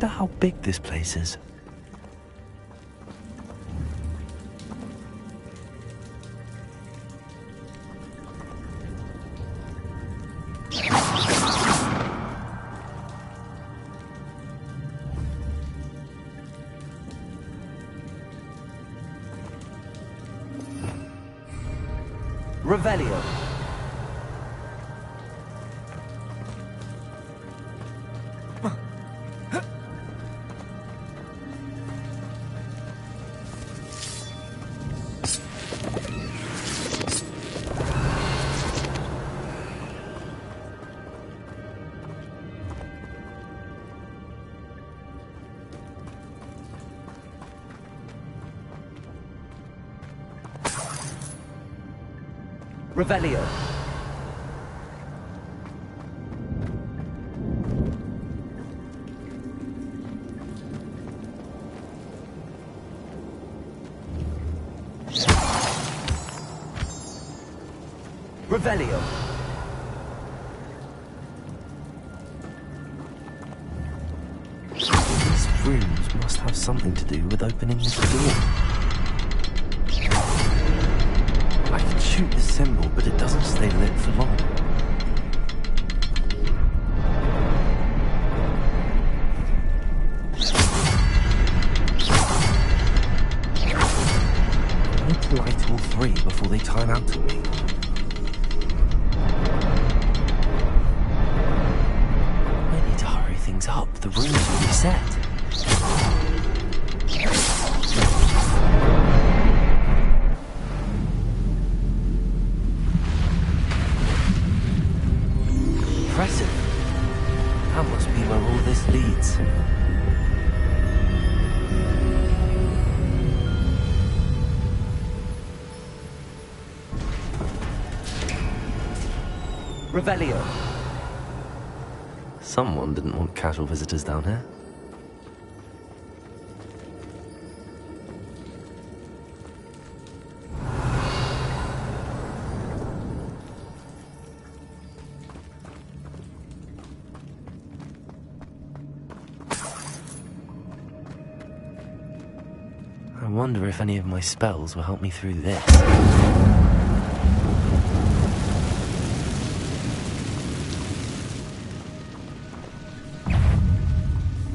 wonder how big this place is. Revelio. Revelio. Revelio. These rooms must have something to do with opening this door. I can shoot the symbol, but it doesn't stay lit for long. I need to light all three before they time out on me. I need to hurry things up. The rooms will reset. Impressive. That must be where all this leads. Revelio. Someone didn't want casual visitors down here. I wonder if any of my spells will help me through this.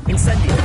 Incendio.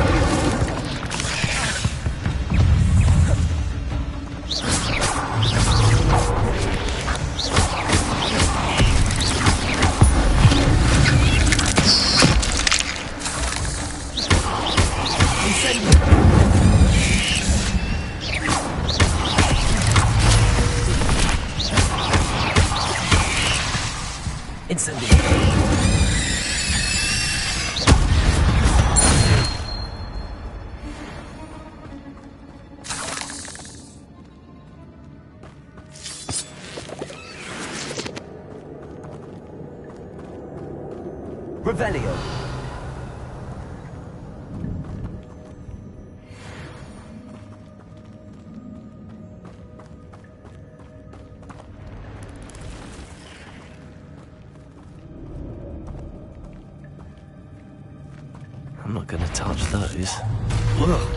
Revelio. I'm not gonna touch those. Ugh.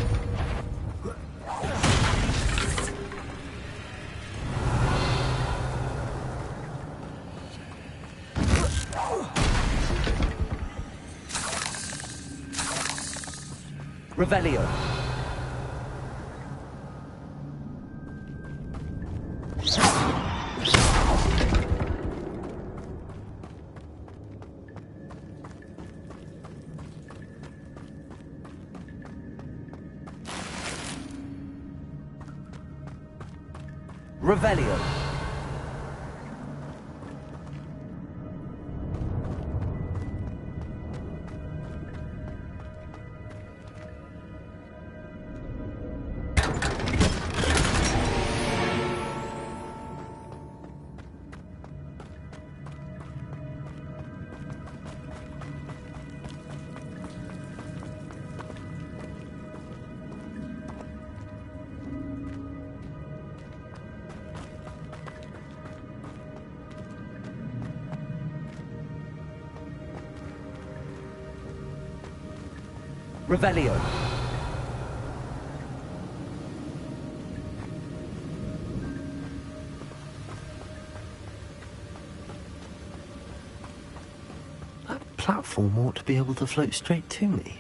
Revelio. Revelio. Revelio. That platform ought to be able to float straight to me.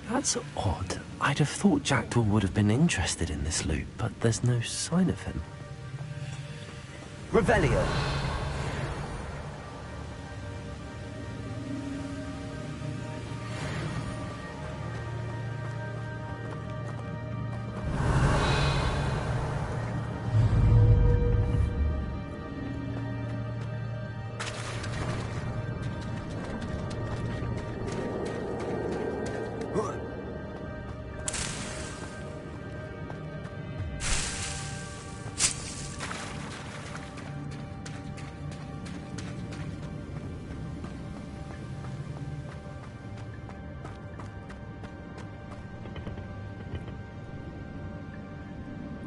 That's odd. I'd have thought Jackdaw would have been interested in this loot, but there's no sign of him. Revelio.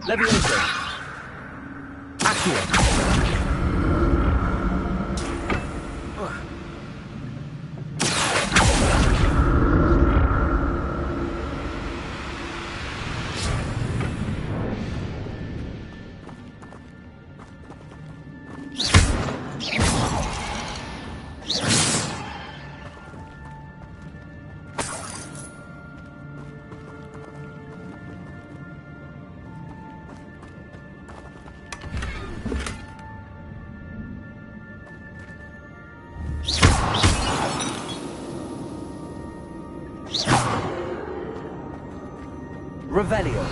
Levioso. Accio. Revelio.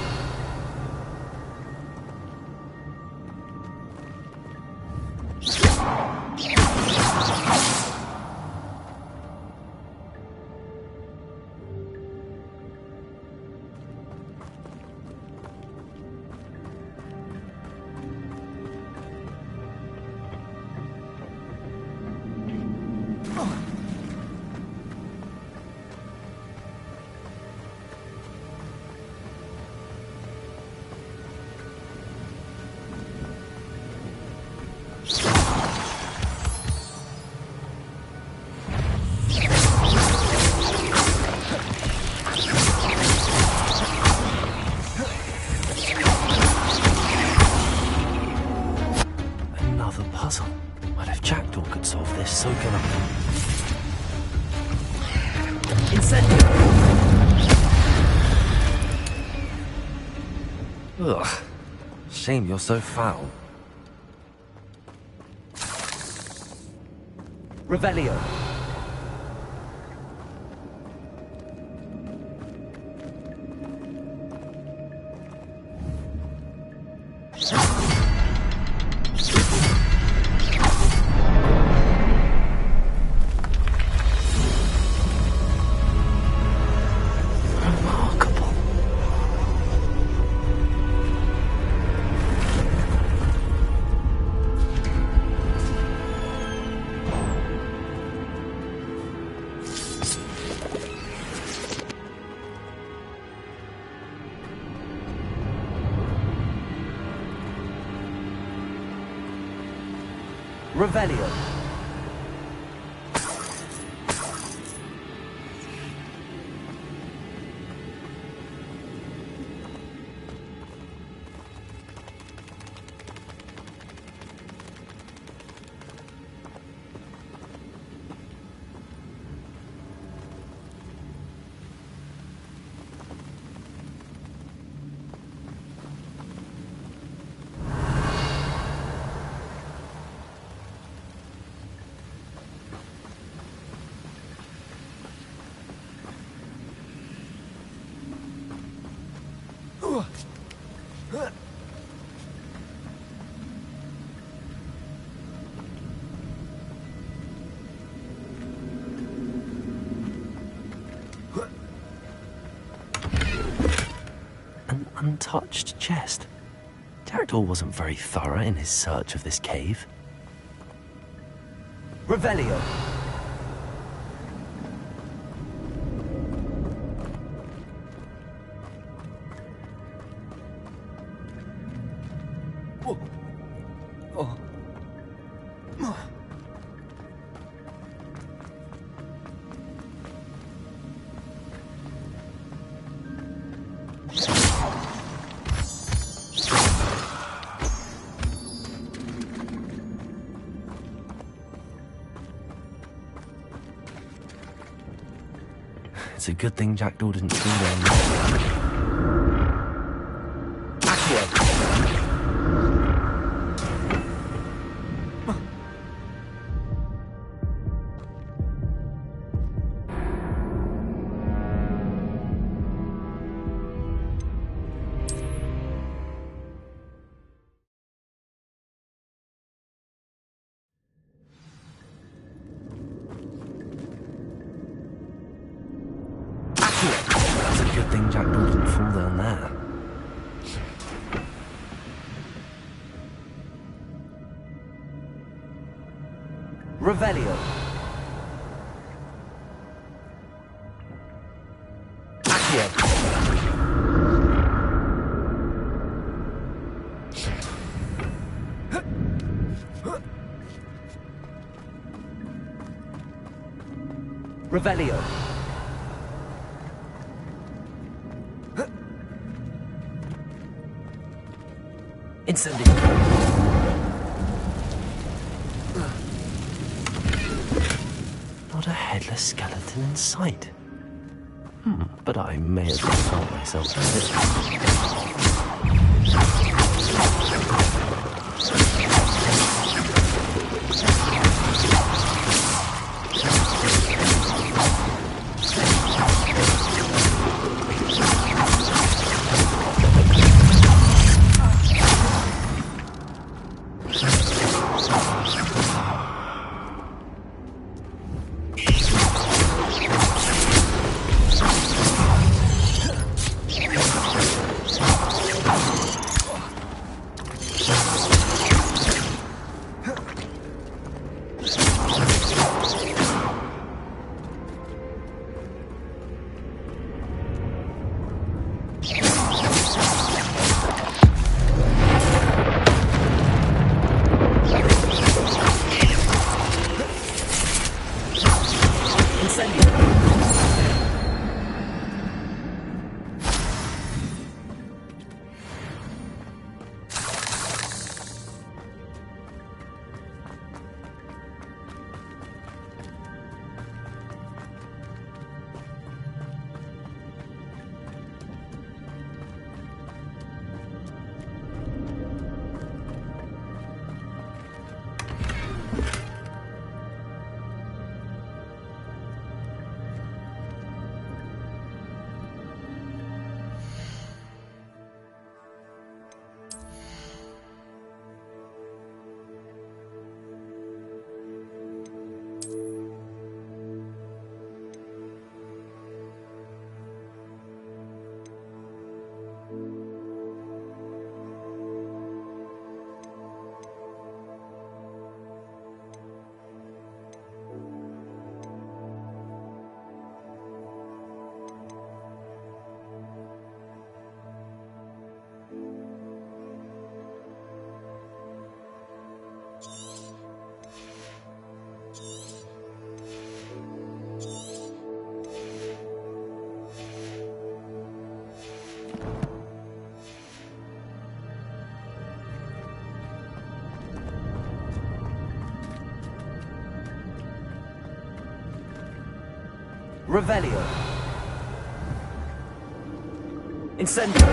Another puzzle. Well, if Jackdaw could solve this, so can I. Incendio. Ugh. Shame you're so foul. Revelio. Remarkable. Revelio. An untouched chest. Jackdaw wasn't very thorough in his search of this cave. Revelio. Oh. Oh. It's a good thing Jackdaw didn't fall down. Accio. It's a good thing Jackdaw didn't fall down there. Revelio. Accio. Revelio. Incendio. Not a headless skeleton in sight. But I may have just told myself that. Revelio. Incendio.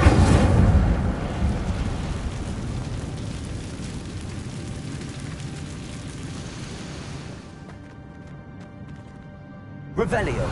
Revelio.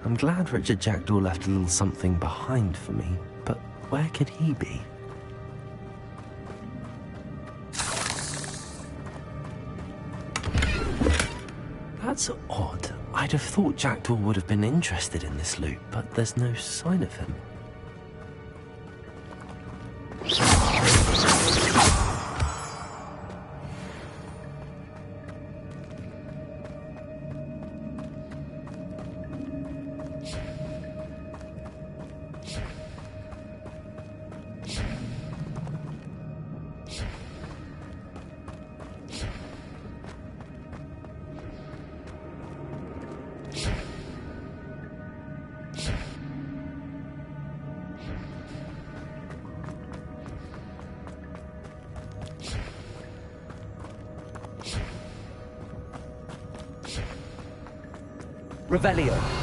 I'm glad Richard Jackdaw left a little something behind for me, but where could he be? That's odd. I'd have thought Jackdaw would have been interested in this loot, but there's no sign of him. Revelio.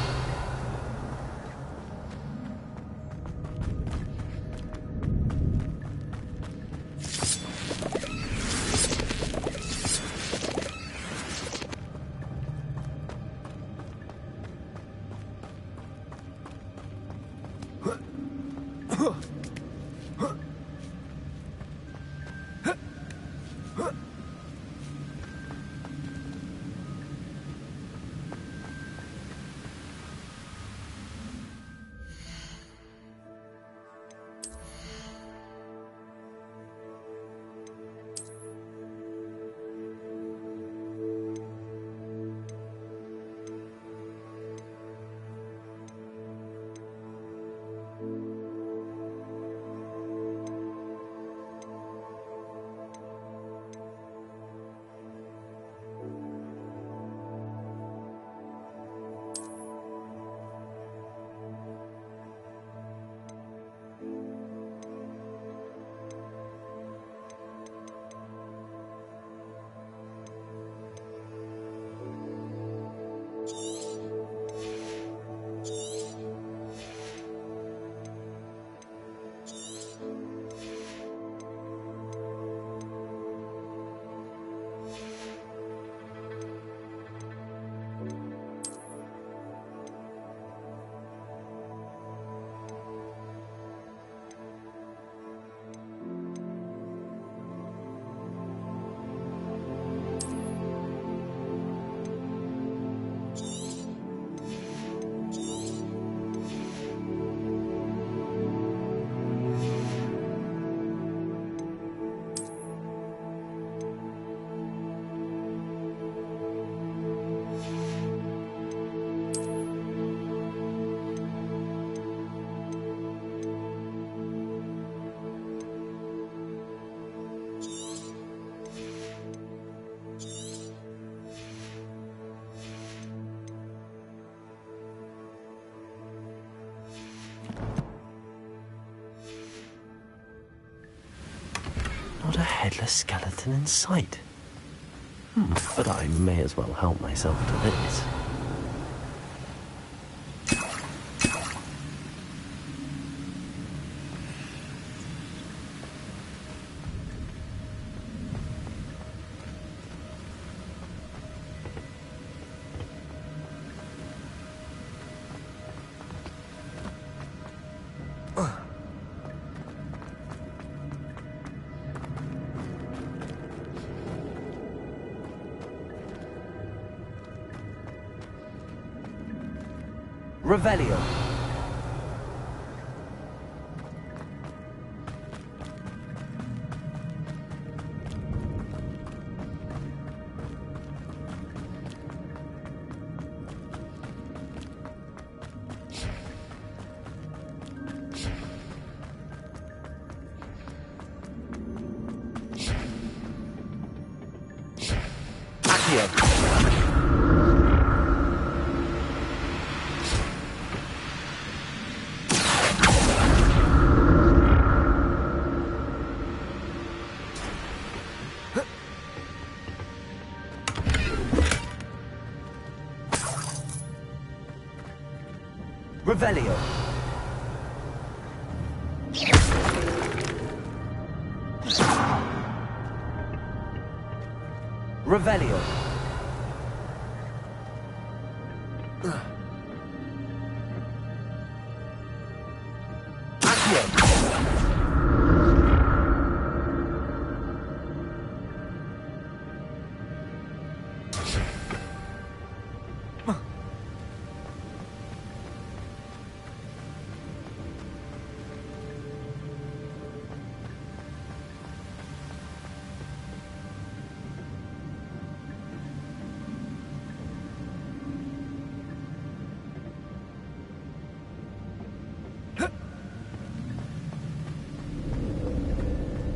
Not a headless skeleton in sight. But I may as well help myself to this. Revelio. Accio. Revelio. Revelio.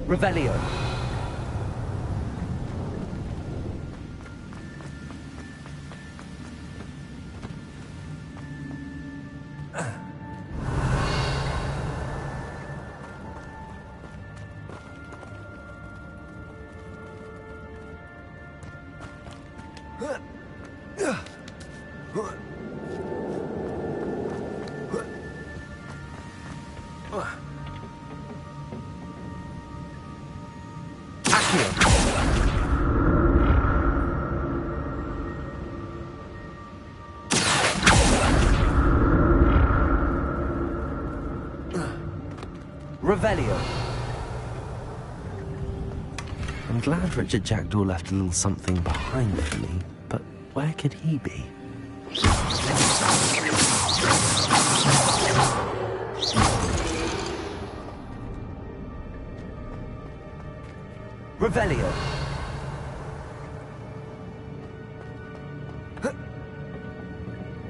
Revelio. Revelio. I'm glad Richard Jackdaw left a little something behind for me, but where could he be? Revelio.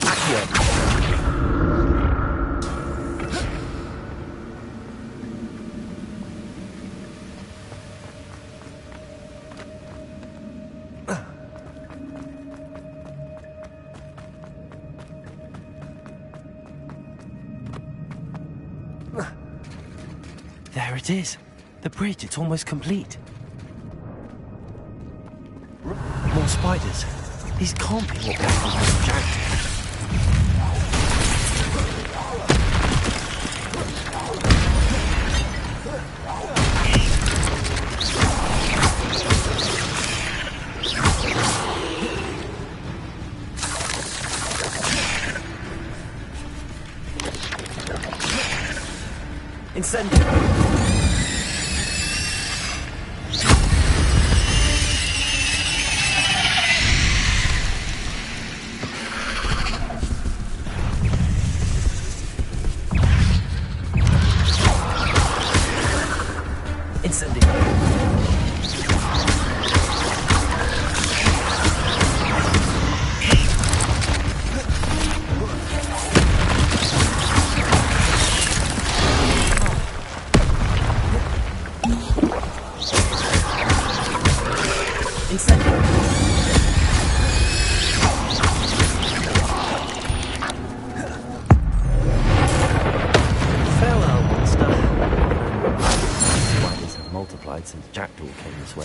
Accio. There it is. The bridge, it's almost complete. More spiders. These can't be what happened to Jack. Incendio. Since Jackdaw came this way.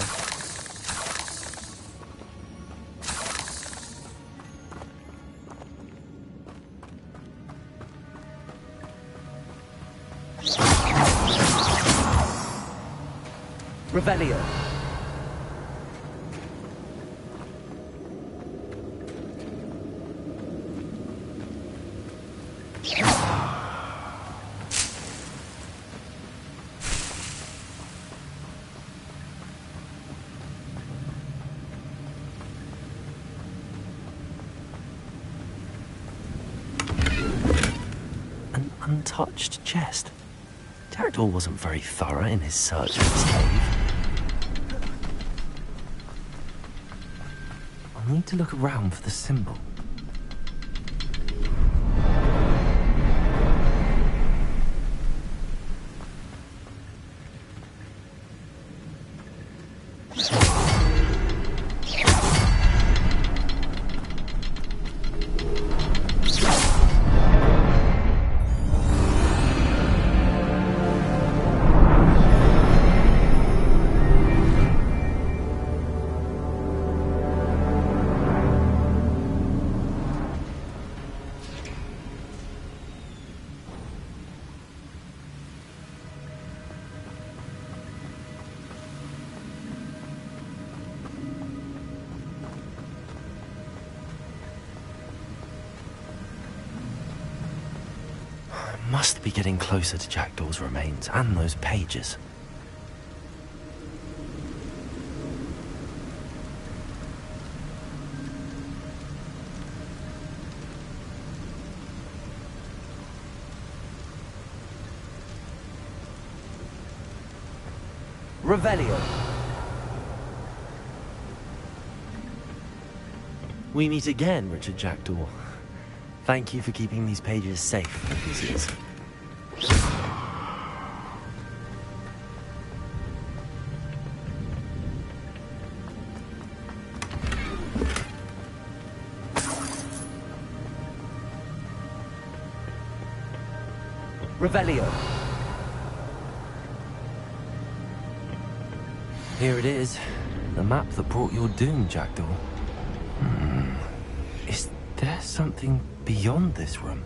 Revelio. Untouched chest. Jackdaw wasn't very thorough in his search for this cave. I'll need to look around for the symbol. Must be getting closer to Jackdaw's remains and those pages. Revelio. We meet again, Richard Jackdaw. Thank you for keeping these pages safe for visitors. Revelio. Here it is. The map that brought your doom, Jackdaw. Is there something beyond this room?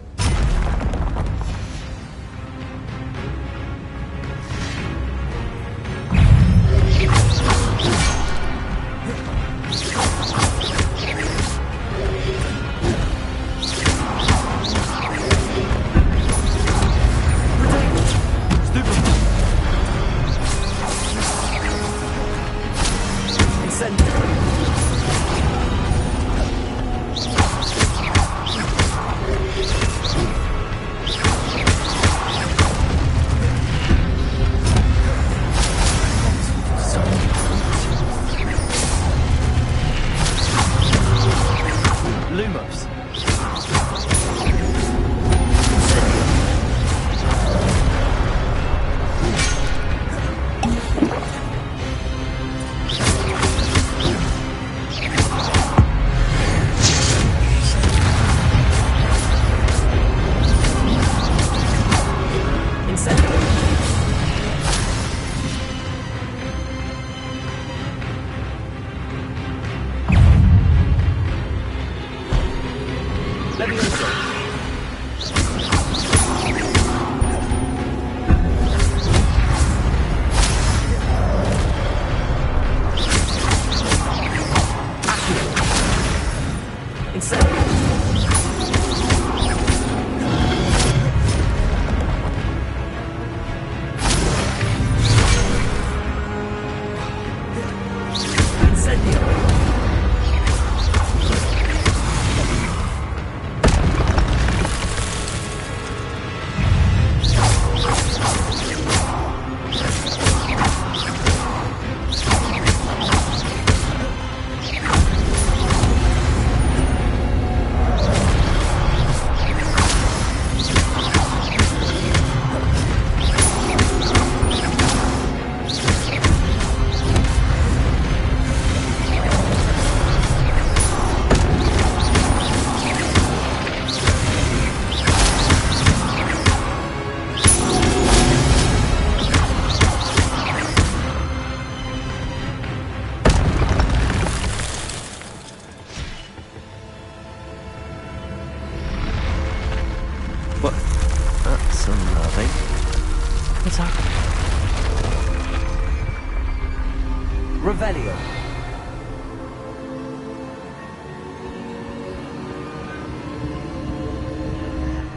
What's happening? Revelio.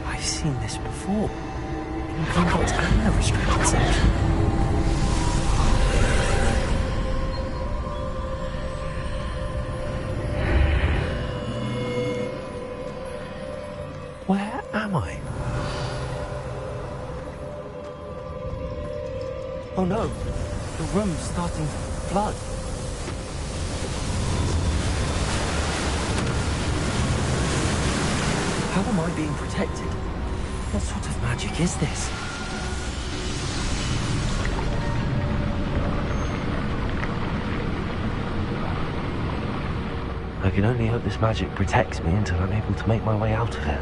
I've seen this before. In Hogwarts and the restricted section. Where am I? Oh no, the room's starting to flood. How am I being protected? What sort of magic is this? I can only hope this magic protects me until I'm able to make my way out of it.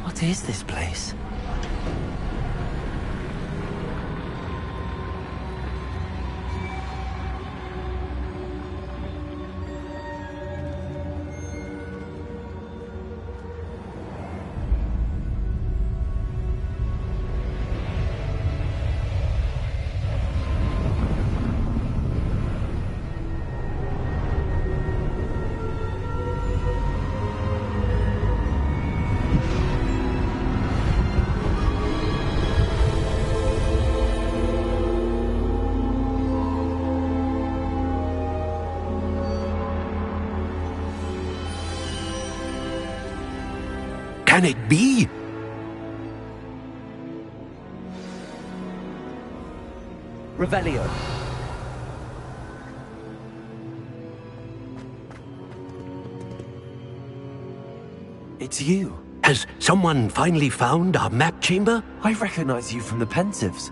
What is this place? can it be? Revelio. It's you. Has someone finally found our map chamber? I recognize you from the Pensieves.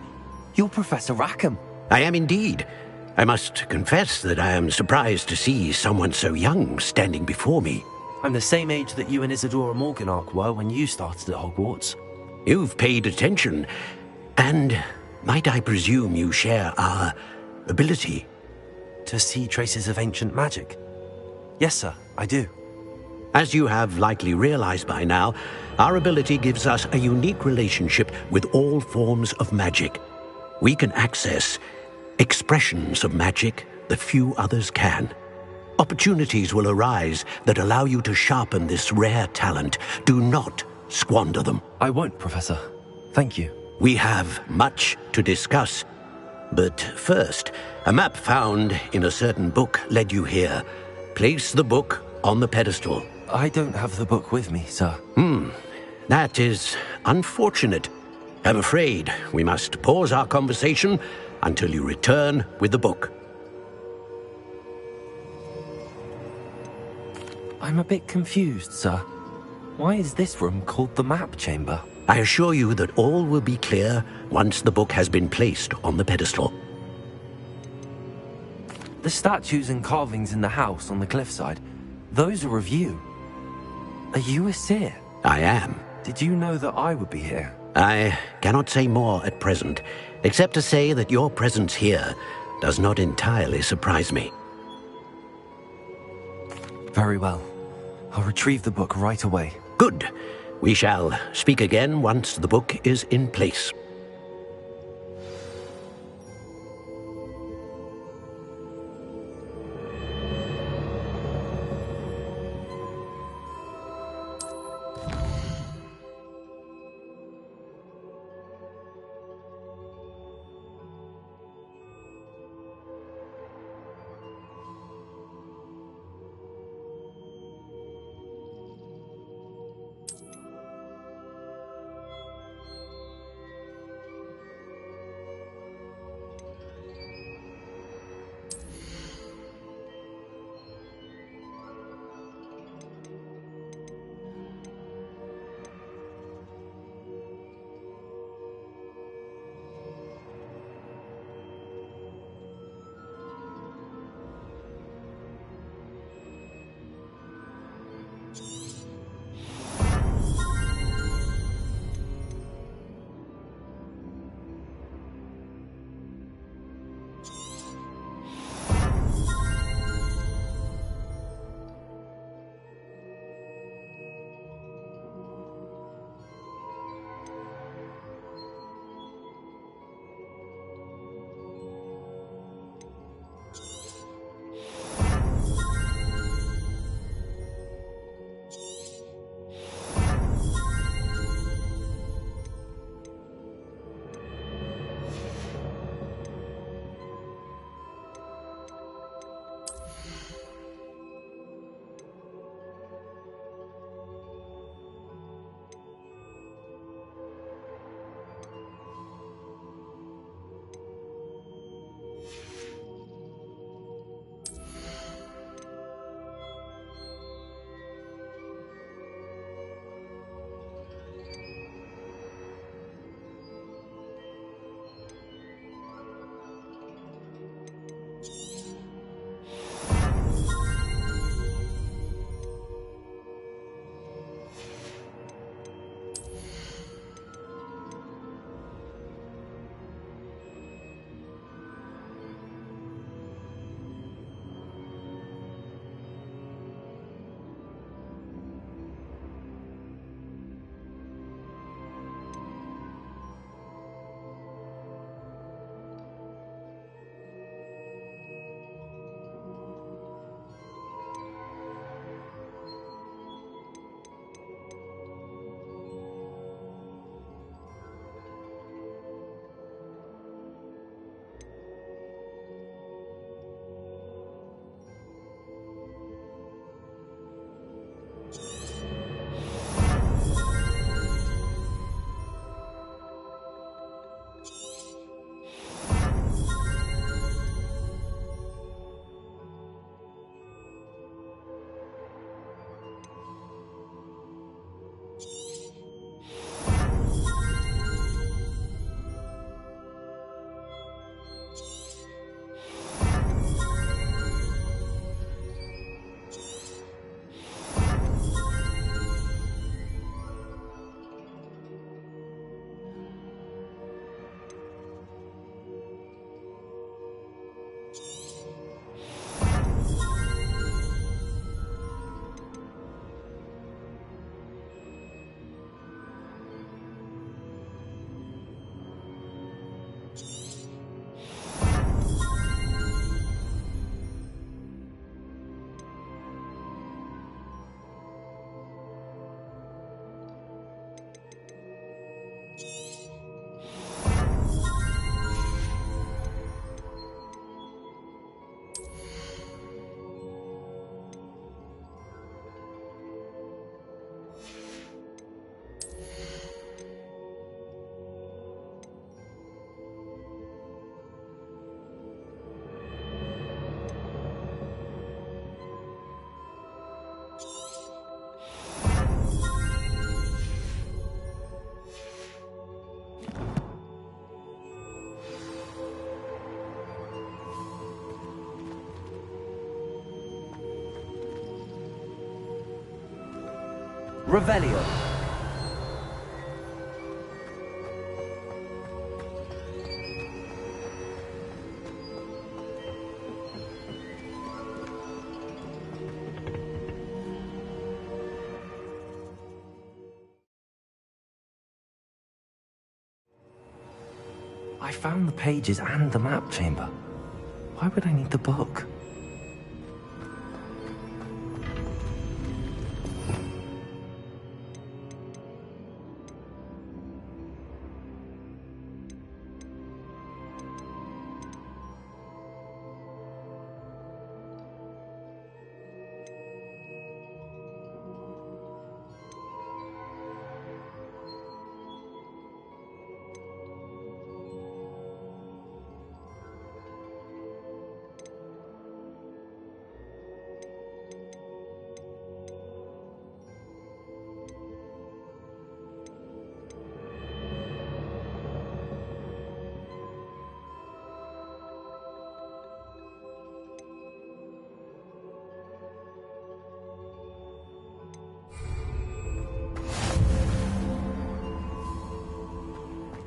You're Professor Rackham. I am indeed. I must confess that I am surprised to see someone so young standing before me. I'm the same age that you and Isadora Morganach were when you started at Hogwarts. You've paid attention, and might I presume you share our ability? To see traces of ancient magic? Yes, sir, I do. As you have likely realized by now, our ability gives us a unique relationship with all forms of magic. We can access expressions of magic that few others can. Opportunities will arise that allow you to sharpen this rare talent. Do not squander them. I won't, Professor. Thank you. We have much to discuss. But first, a map found in a certain book led you here. Place the book on the pedestal. I don't have the book with me, sir. That is unfortunate. I'm afraid we must pause our conversation until you return with the book. I'm a bit confused, sir. Why is this room called the map chamber? I assure you that all will be clear once the book has been placed on the pedestal. The statues and carvings in the house on the cliffside, those are of you. Are you a seer? I am. Did you know that I would be here? I cannot say more at present, except to say that your presence here does not entirely surprise me. Very well. I'll retrieve the book right away. Good. We shall speak again once the book is in place. Revelio. I found the pages and the map chamber. Why would I need the book?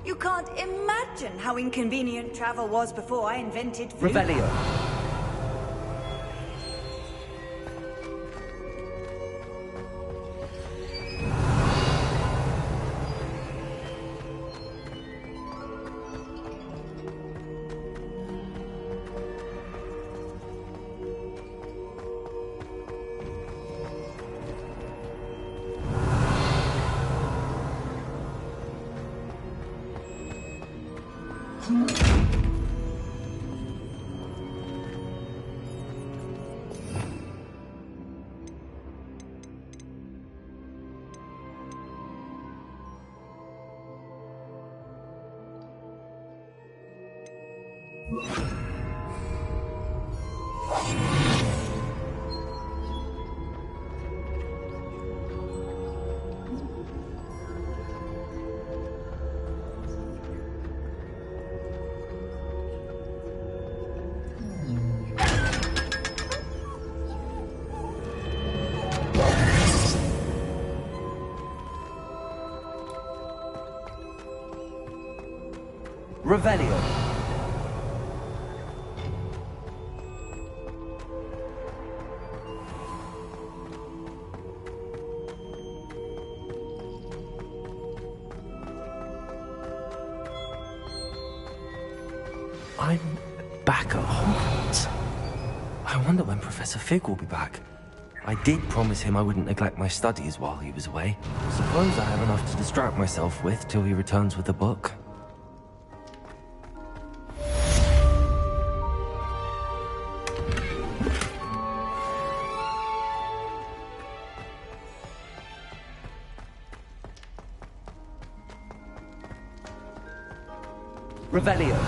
You can't imagine how inconvenient travel was before I invented food. Revelio. Revelio. I'm back at Hogwarts. I wonder when Professor Fig will be back. I did promise him I wouldn't neglect my studies while he was away. Suppose I have enough to distract myself with till he returns with the book. Revelio.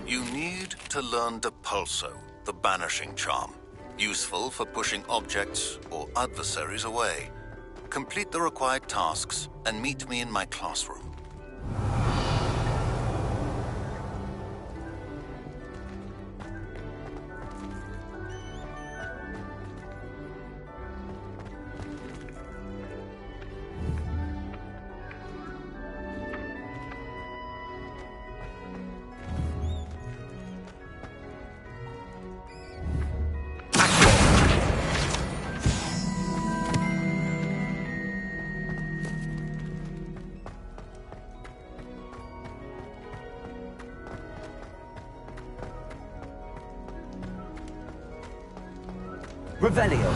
You need to learn Depulso, the banishing charm. Useful for pushing objects or adversaries away. Complete the required tasks and meet me in my classroom. Revelio.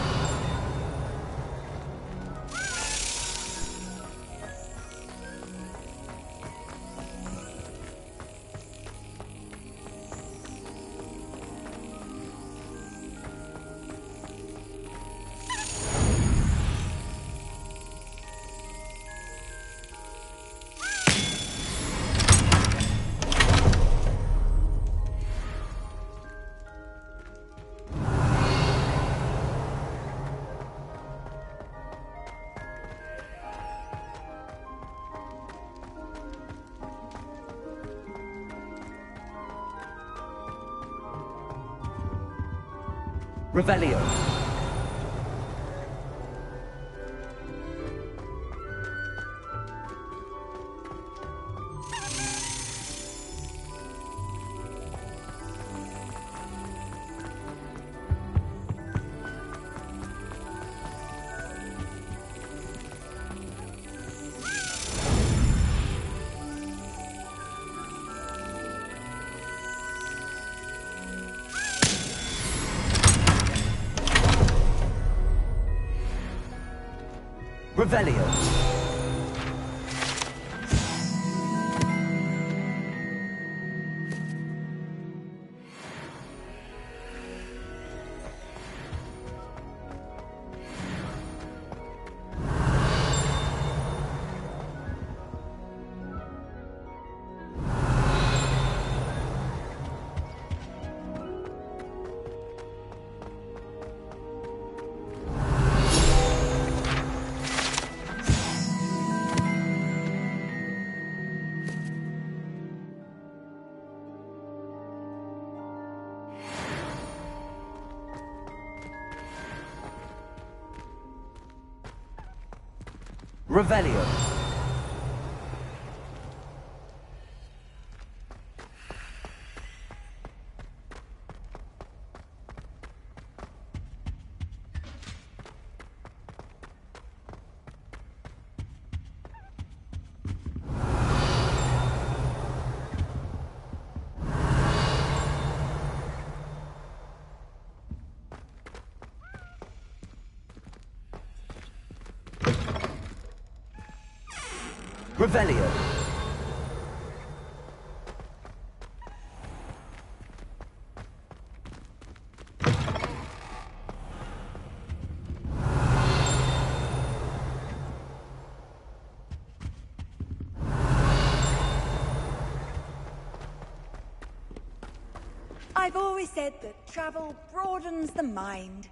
Revelio. Revelio. Revelio. Revelio. I've always said that travel broadens the mind.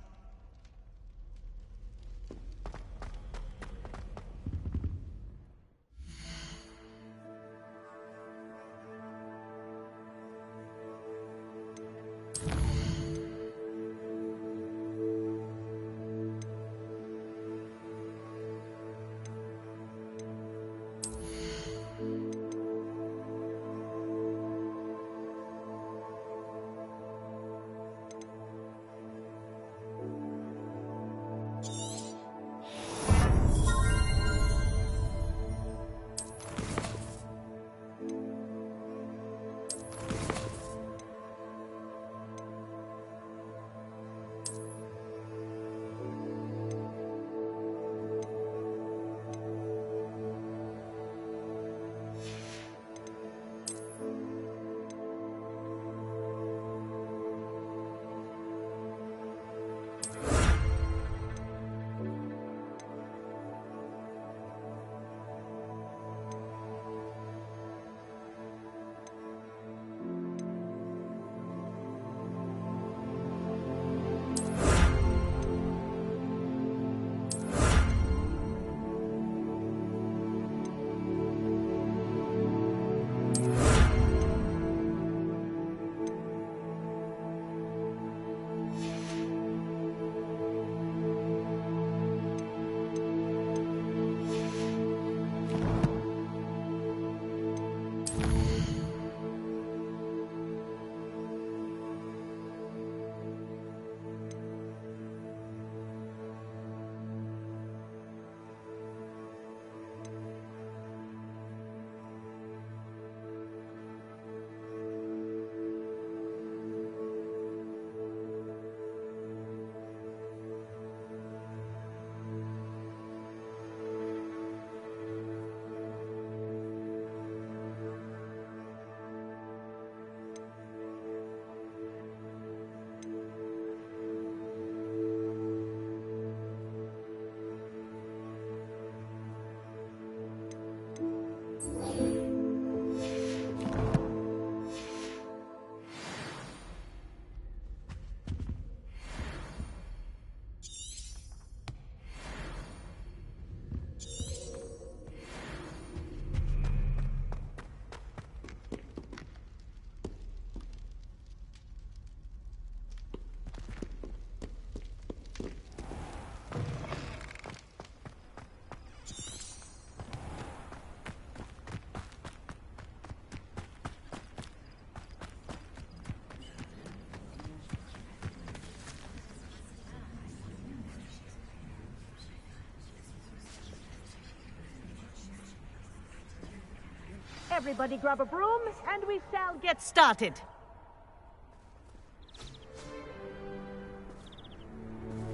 Everybody grab a broom, and we shall get started.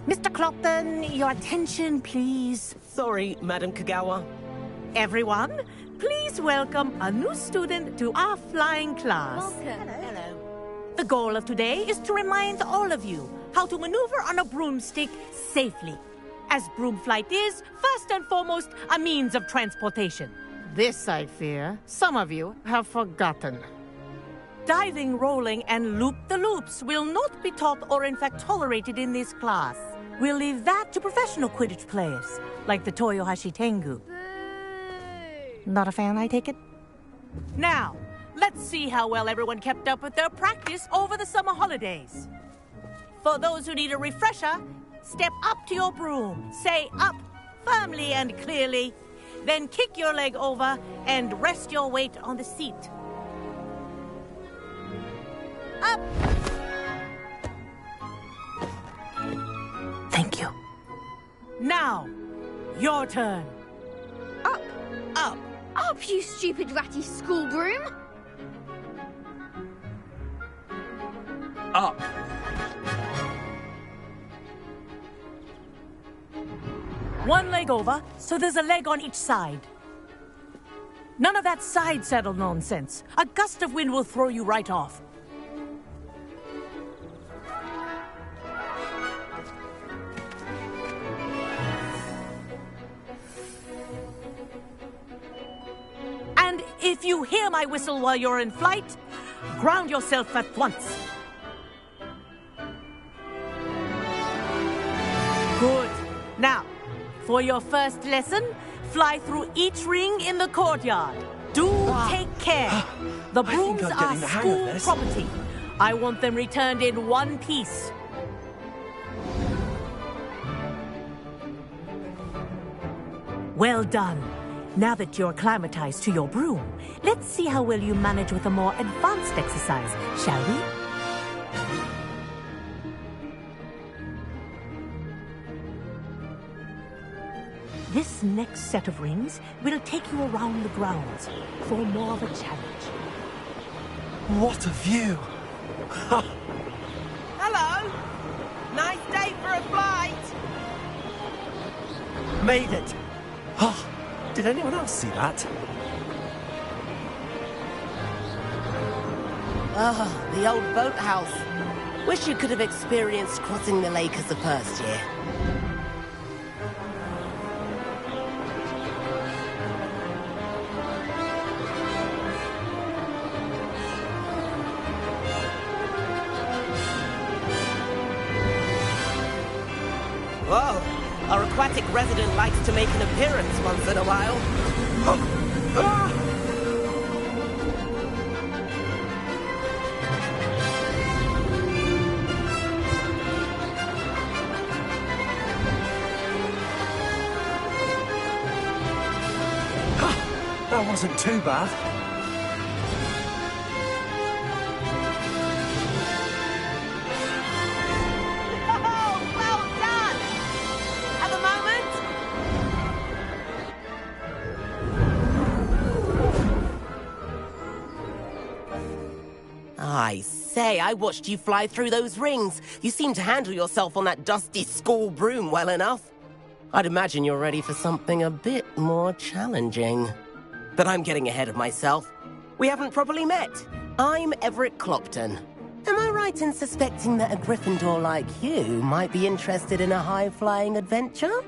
Mr. Clopton, your attention, please. Sorry, Madam Kagawa. Everyone, please welcome a new student to our flying class. Welcome. Hello. The goal of today is to remind all of you how to maneuver on a broomstick safely, as broom flight is, first and foremost, a means of transportation. This, I fear, some of you have forgotten. Diving, rolling, and loop-the-loops will not be taught or in fact tolerated in this class. We'll leave that to professional Quidditch players, like the Toyohashi Tengu. Not a fan, I take it? Now, let's see how well everyone kept up with their practice over the summer holidays. For those who need a refresher, step up to your broom, say up firmly and clearly, then kick your leg over and rest your weight on the seat. Up! Thank you. Now, your turn. Up! Up! Up, you stupid ratty school broom! Up. One leg over, so there's a leg on each side. None of that side saddle nonsense. A gust of wind will throw you right off. And if you hear my whistle while you're in flight, ground yourself at once. Good. Now, for your first lesson, fly through each ring in the courtyard. Do take care. The brooms are school property. I want them returned in one piece. Well done. Now that you're acclimatized to your broom, let's see how well you manage with a more advanced exercise, shall we? This next set of rings will take you around the grounds for more of a challenge. What a view! Hello! Nice day for a flight! Made it! Oh, did anyone else see that? Ah, the old boathouse. Wish you could have experienced crossing the lake as a first year. Whoa, our aquatic resident likes to make an appearance once in a while. That wasn't too bad. I say, I watched you fly through those rings. You seem to handle yourself on that dusty school broom well enough. I'd imagine you're ready for something a bit more challenging. But I'm getting ahead of myself. We haven't properly met. I'm Everett Clopton. Am I right in suspecting that a Gryffindor like you might be interested in a high-flying adventure?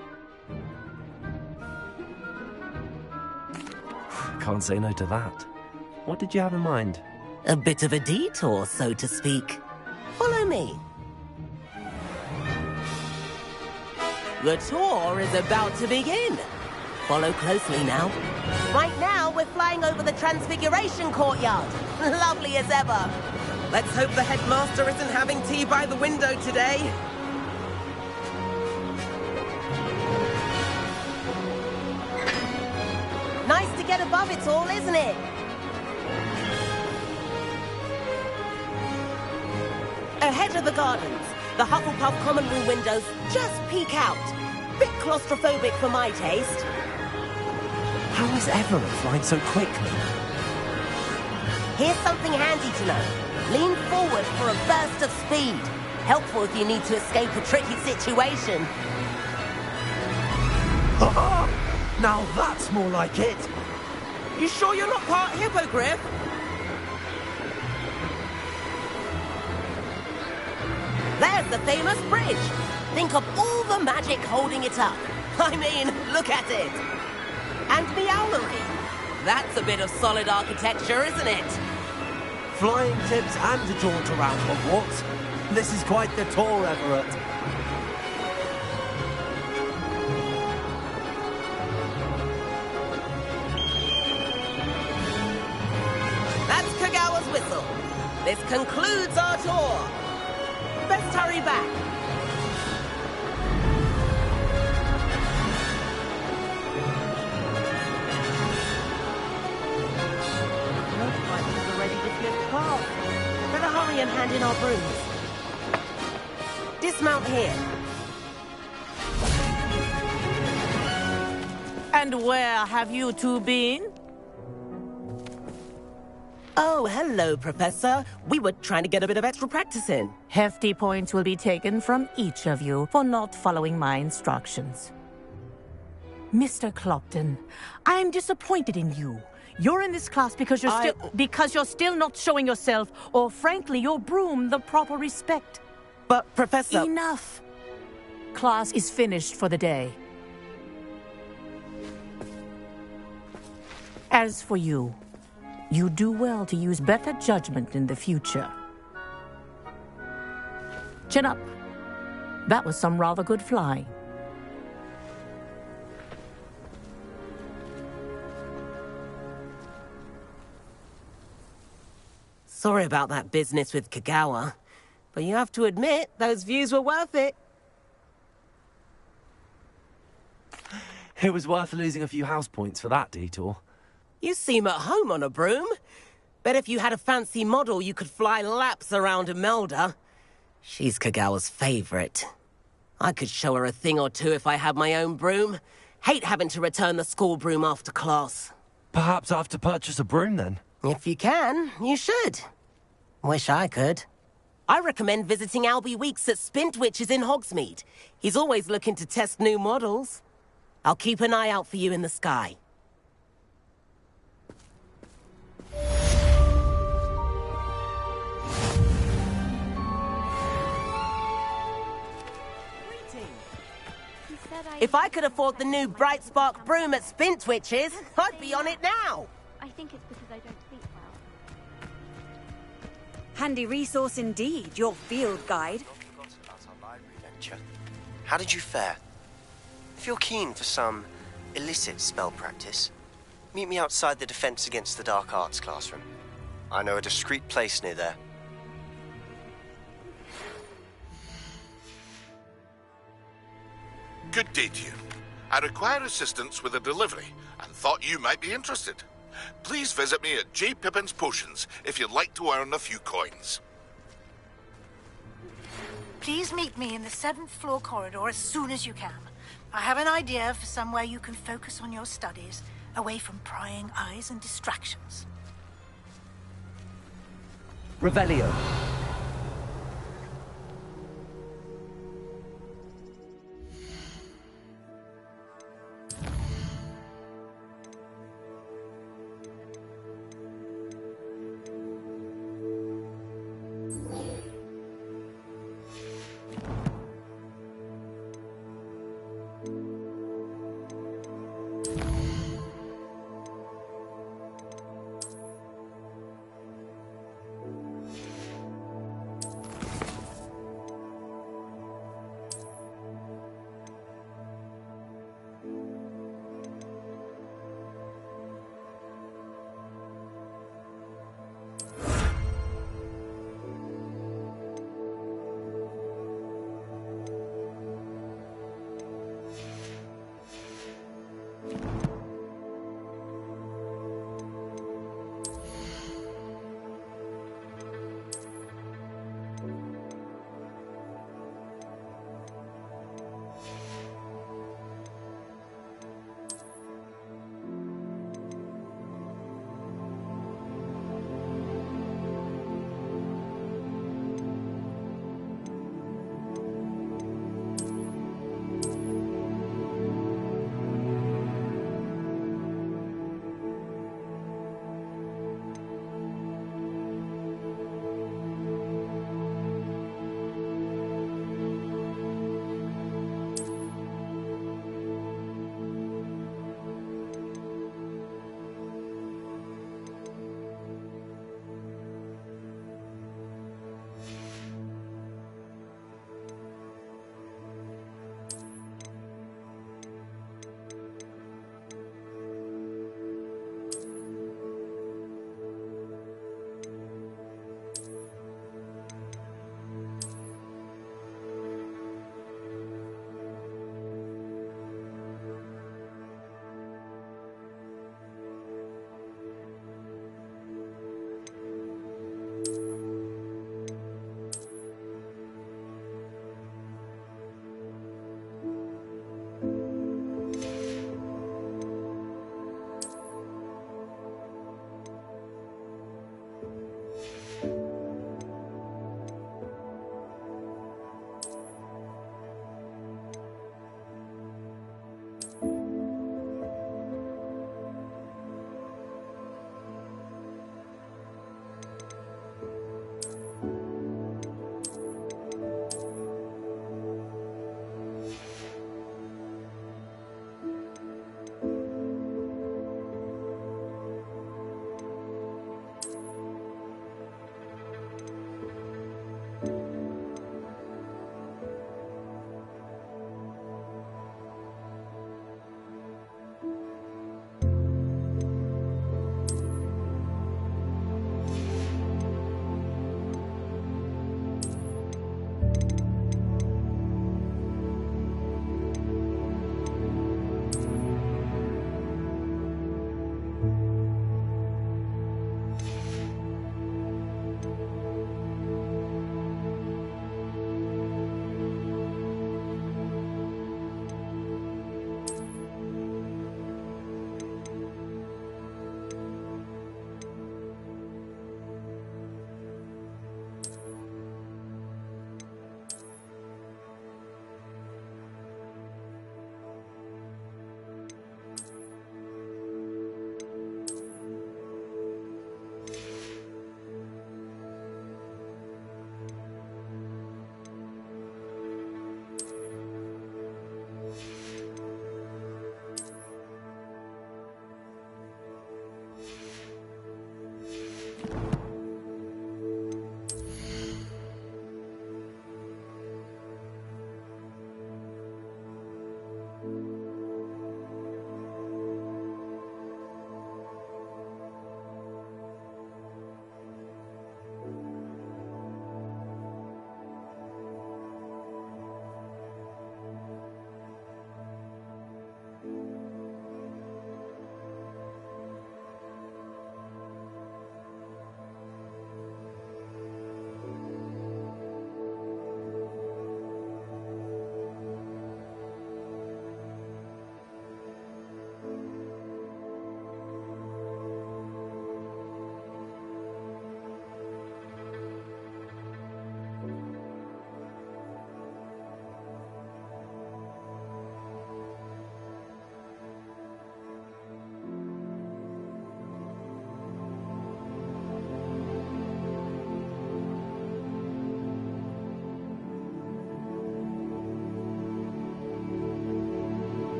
Can't say no to that. What did you have in mind? A bit of a detour, so to speak. Follow me. The tour is about to begin. Follow closely now. Right now, we're flying over the Transfiguration Courtyard. Lovely as ever. Let's hope the headmaster isn't having tea by the window today. Nice to get above it all, isn't it? Ahead of the gardens, the Hufflepuff common room windows just peek out. Bit claustrophobic for my taste. How is Everett flying so quickly? Here's something handy to know. Lean forward for a burst of speed. Helpful if you need to escape a tricky situation. Now that's more like it. You sure you're not part hippogriff? There's the famous bridge. Think of all the magic holding it up. I mean, look at it. And the owlery. That's a bit of solid architecture, isn't it? Flying tips and a jaunt around Hogwarts. This is quite the tour, Everett. That's Kagawa's whistle. This concludes our tour. Best hurry back. Looks like we're ready to flip class. Better hurry and hand in our brooms. Dismount here. And where have you two been? Oh, hello, Professor. We were trying to get a bit of extra practice in. Hefty points will be taken from each of you for not following my instructions. Mr. Clopton, I'm disappointed in you. You're in this class because you're still not showing yourself, or frankly, your broom the proper respect. But, Professor... Enough. Class is finished for the day. As for you, you do well to use better judgment in the future. Chin up. That was some rather good flying. Sorry about that business with Kagawa, but you have to admit, those views were worth it. It was worth losing a few house points for that detour. You seem at home on a broom. Bet if you had a fancy model, you could fly laps around Imelda. She's Kagawa's favorite. I could show her a thing or two if I had my own broom. Hate having to return the school broom after class. Perhaps I have to purchase a broom then. If you can, you should. Wish I could. I recommend visiting Albie Weeks at Spintwitches in Hogsmeade. He's always looking to test new models. I'll keep an eye out for you in the sky. If I could afford the new Bright Spark broom at Spintwitches, I'd be on it now. I think it's because I don't sleep well. Handy resource indeed, your field guide. How did you fare? If you're keen for some illicit spell practice, meet me outside the Defense Against the Dark Arts classroom. I know a discreet place near there. Good day to you. I require assistance with a delivery and thought you might be interested. Please visit me at J. Pippin's Potions if you'd like to earn a few coins. Please meet me in the 7th floor corridor as soon as you can. I have an idea for somewhere you can focus on your studies, away from prying eyes and distractions. Revelio.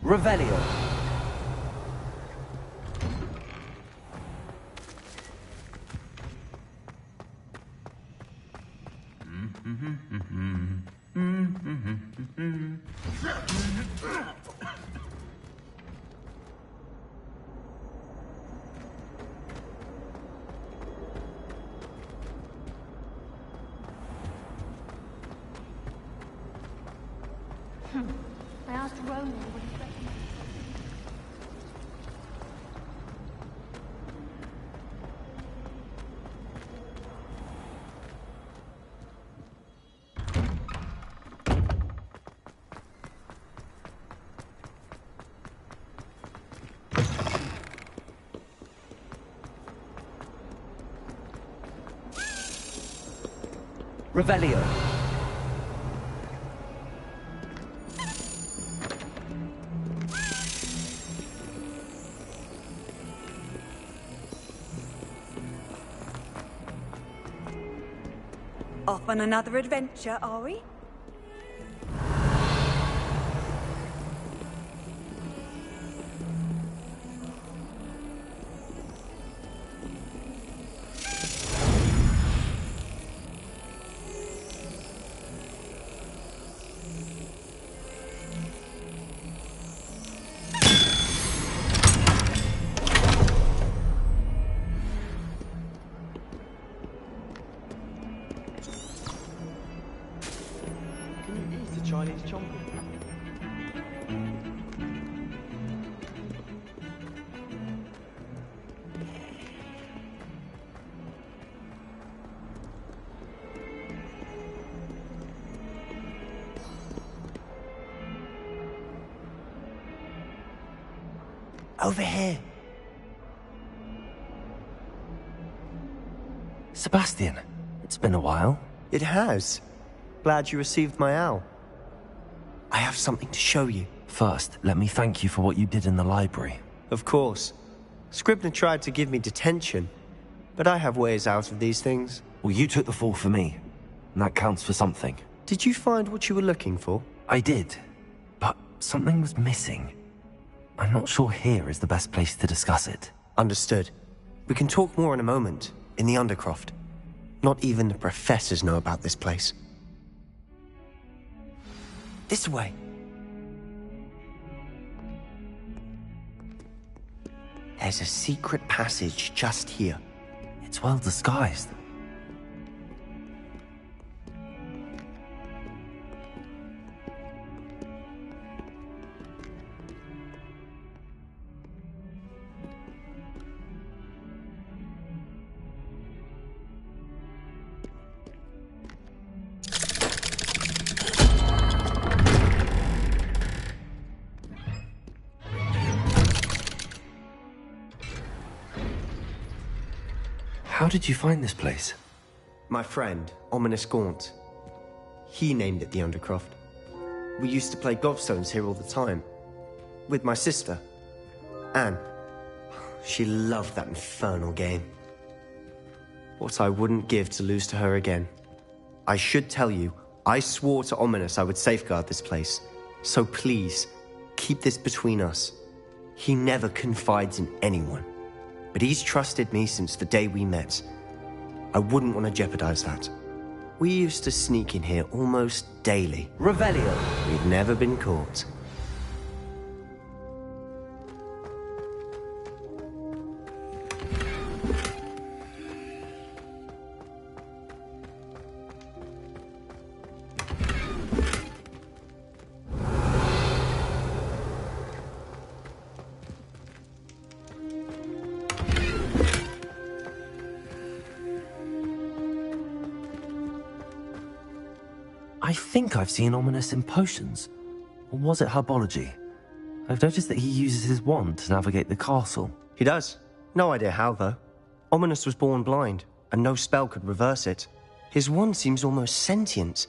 Revelio. I asked Ronan what he recommended. Revelio. Off on another adventure, are we? Chinese chomping. Over here. Sebastian, it's been a while. It has. Glad you received my owl. I have something to show you. First, let me thank you for what you did in the library. Of course. Scribner tried to give me detention, but I have ways out of these things. Well, you took the fall for me, and that counts for something. Did you find what you were looking for? I did, but something was missing. I'm not sure here is the best place to discuss it. Understood. We can talk more in a moment, in the Undercroft. Not even the professors know about this place. This way. There's a secret passage just here. It's well disguised. How did you find this place? My friend, Ominous Gaunt. He named it the Undercroft. We used to play gobstones here all the time. With my sister, Anne. She loved that infernal game. What I wouldn't give to lose to her again. I should tell you, I swore to Ominous I would safeguard this place. So please, keep this between us. He never confides in anyone. But he's trusted me since the day we met. I wouldn't want to jeopardize that. We used to sneak in here almost daily. Revelio. We've never been caught. I think I've seen Ominous in potions. Or was it herbology? I've noticed that he uses his wand to navigate the castle. He does. No idea how, though. Ominous was born blind, and no spell could reverse it. His wand seems almost sentient.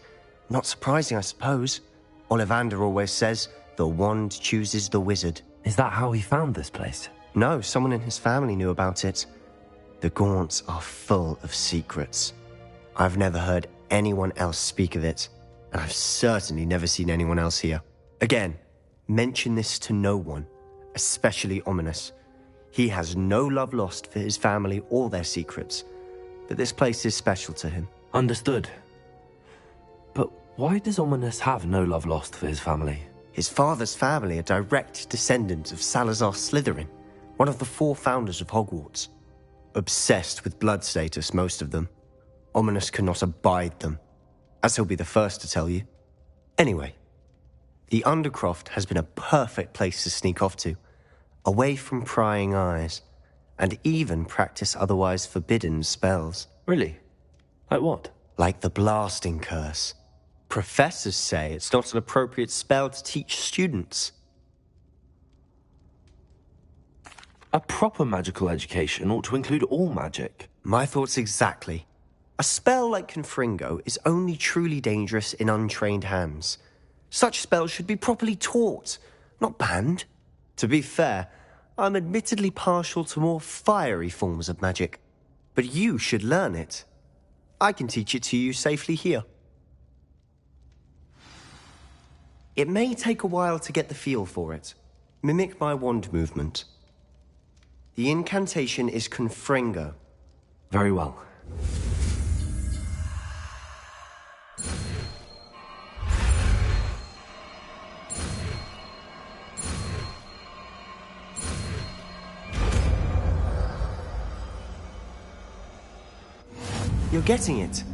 Not surprising, I suppose. Ollivander always says, the wand chooses the wizard. Is that how he found this place? No, someone in his family knew about it. The Gaunts are full of secrets. I've never heard anyone else speak of it, and I've certainly never seen anyone else here. Again, Mention this to no one, especially Ominous. He has no love lost for his family or their secrets, but this place is special to him. Understood. But why does Ominous have no love lost for his family? His father's family are direct descendants of Salazar Slytherin, one of the 4 founders of Hogwarts. Obsessed with blood status, most of them. Ominous cannot abide them, as he'll be the first to tell you. Anyway, the Undercroft has been a perfect place to sneak off to, away from prying eyes, and even practice otherwise forbidden spells. Really? Like what? Like the blasting curse. Professors say it's not an appropriate spell to teach students. A proper magical education ought to include all magic. My thoughts exactly. A spell like Confringo is only truly dangerous in untrained hands. Such spells should be properly taught, not banned. To be fair, I'm admittedly partial to more fiery forms of magic. But you should learn it. I can teach it to you safely here. It may take a while to get the feel for it. Mimic my wand movement. The incantation is Confringo. Very well. You're getting it.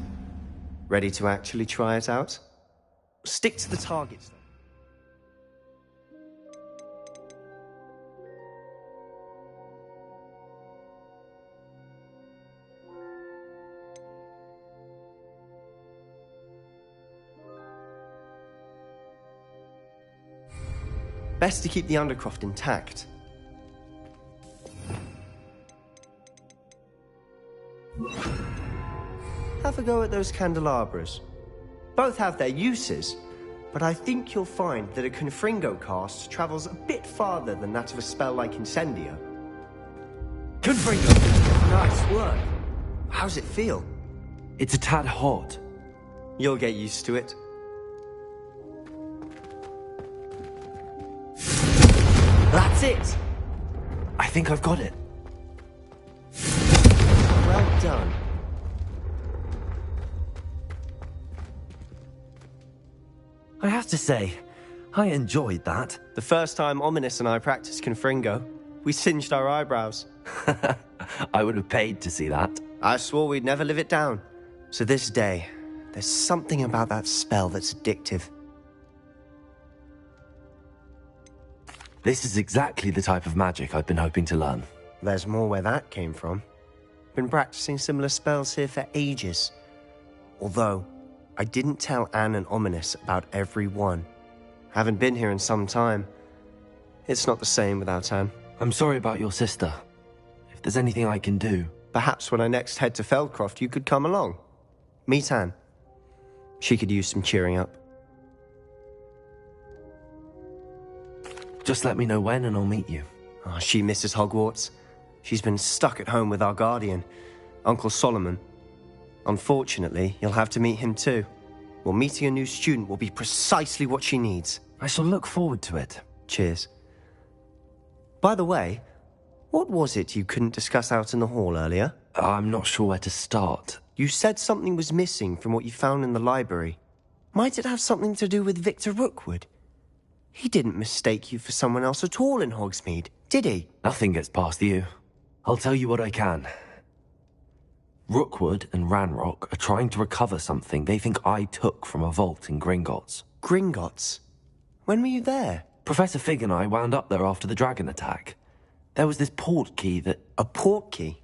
Ready to actually try it out? Stick to the targets, though. Best to keep the Undercroft intact. Have a go at those candelabras. Both have their uses, but I think you'll find that a Confringo cast travels a bit farther than that of a spell like Incendio. Confringo! Nice work. How's it feel? It's a tad hot. You'll get used to it. That's it! I think I've got it. Well done. I have to say, I enjoyed that. The first time Ominous and I practiced Confringo, we singed our eyebrows. I would have paid to see that. I swore we'd never live it down. So this day, there's something about that spell that's addictive. This is exactly the type of magic I've been hoping to learn. There's more where that came from. Been practicing similar spells here for ages. Although, I didn't tell Anne and Ominous about every one. Haven't been here in some time. It's not the same without Anne. I'm sorry about your sister. If there's anything I can do... Perhaps when I next head to Feldcroft, you could come along. Meet Anne. She could use some cheering up. Just let me know when and I'll meet you. Oh, she misses Hogwarts. She's been stuck at home with our guardian, Uncle Solomon. Unfortunately, you'll have to meet him too. Well, meeting a new student will be precisely what she needs. I shall look forward to it. Cheers. By the way, what was it you couldn't discuss out in the hall earlier? I'm not sure where to start. You said something was missing from what you found in the library. Might it have something to do with Victor Rookwood? He didn't mistake you for someone else at all in Hogsmeade, did he? Nothing gets past you. I'll tell you what I can. Rookwood and Ranrock are trying to recover something they think I took from a vault in Gringotts. Gringotts? When were you there? Professor Fig and I wound up there after the dragon attack. There was this port key that... A port key?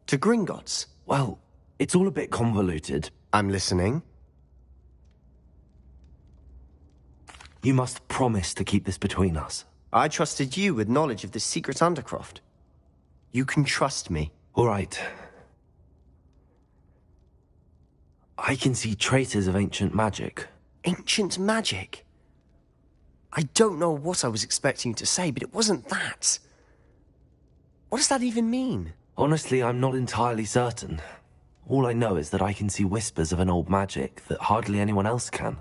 To Gringotts? Well, it's all a bit convoluted. I'm listening. You must promise to keep this between us. I trusted you with knowledge of the secret Undercroft. You can trust me. All right. I can see traces of ancient magic. Ancient magic? I don't know what I was expecting you to say, but it wasn't that. What does that even mean? Honestly, I'm not entirely certain. All I know is that I can see whispers of an old magic that hardly anyone else can.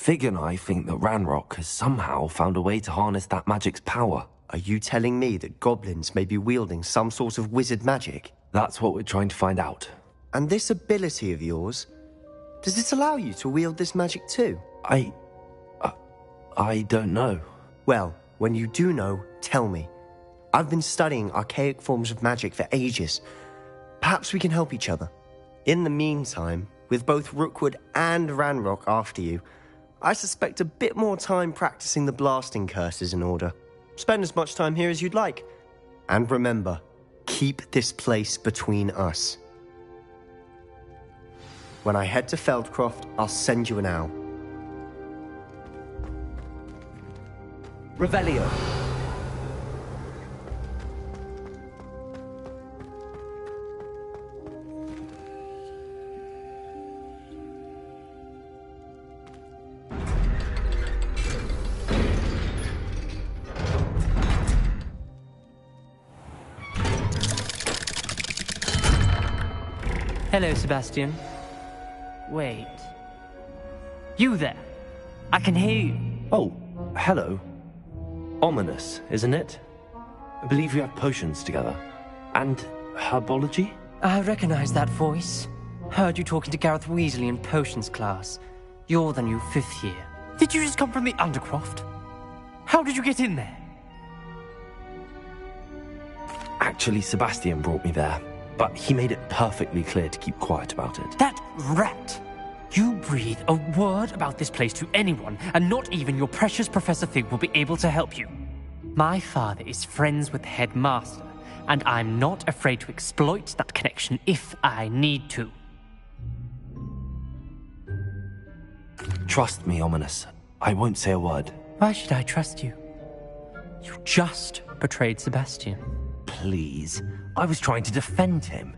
Fig and I think that Ranrock has somehow found a way to harness that magic's power. Are you telling me that goblins may be wielding some sort of wizard magic? That's what we're trying to find out. And this ability of yours, does it allow you to wield this magic too? I don't know. Well, when you do know, tell me. I've been studying archaic forms of magic for ages. Perhaps we can help each other. In the meantime, with both Rookwood and Ranrock after you, I suspect a bit more time practicing the blasting curse is in order. Spend as much time here as you'd like. And remember, keep this place between us. When I head to Feldcroft, I'll send you an owl. Revelio. Hello, Sebastian. Wait. You there? I can hear you. Oh, hello. Ominous, isn't it? I believe we have potions together. And herbology? I recognize that voice. Heard you talking to Gareth Weasley in potions class. You're the new 5th year. Did you just come from the Undercroft? How did you get in there? Actually, Sebastian brought me there. But he made it perfectly clear to keep quiet about it. That rat! You breathe a word about this place to anyone, and not even your precious Professor Fig will be able to help you. My father is friends with the headmaster, and I'm not afraid to exploit that connection if I need to. Trust me, Ominous. I won't say a word. Why should I trust you? You just betrayed Sebastian. Please. I was trying to defend him.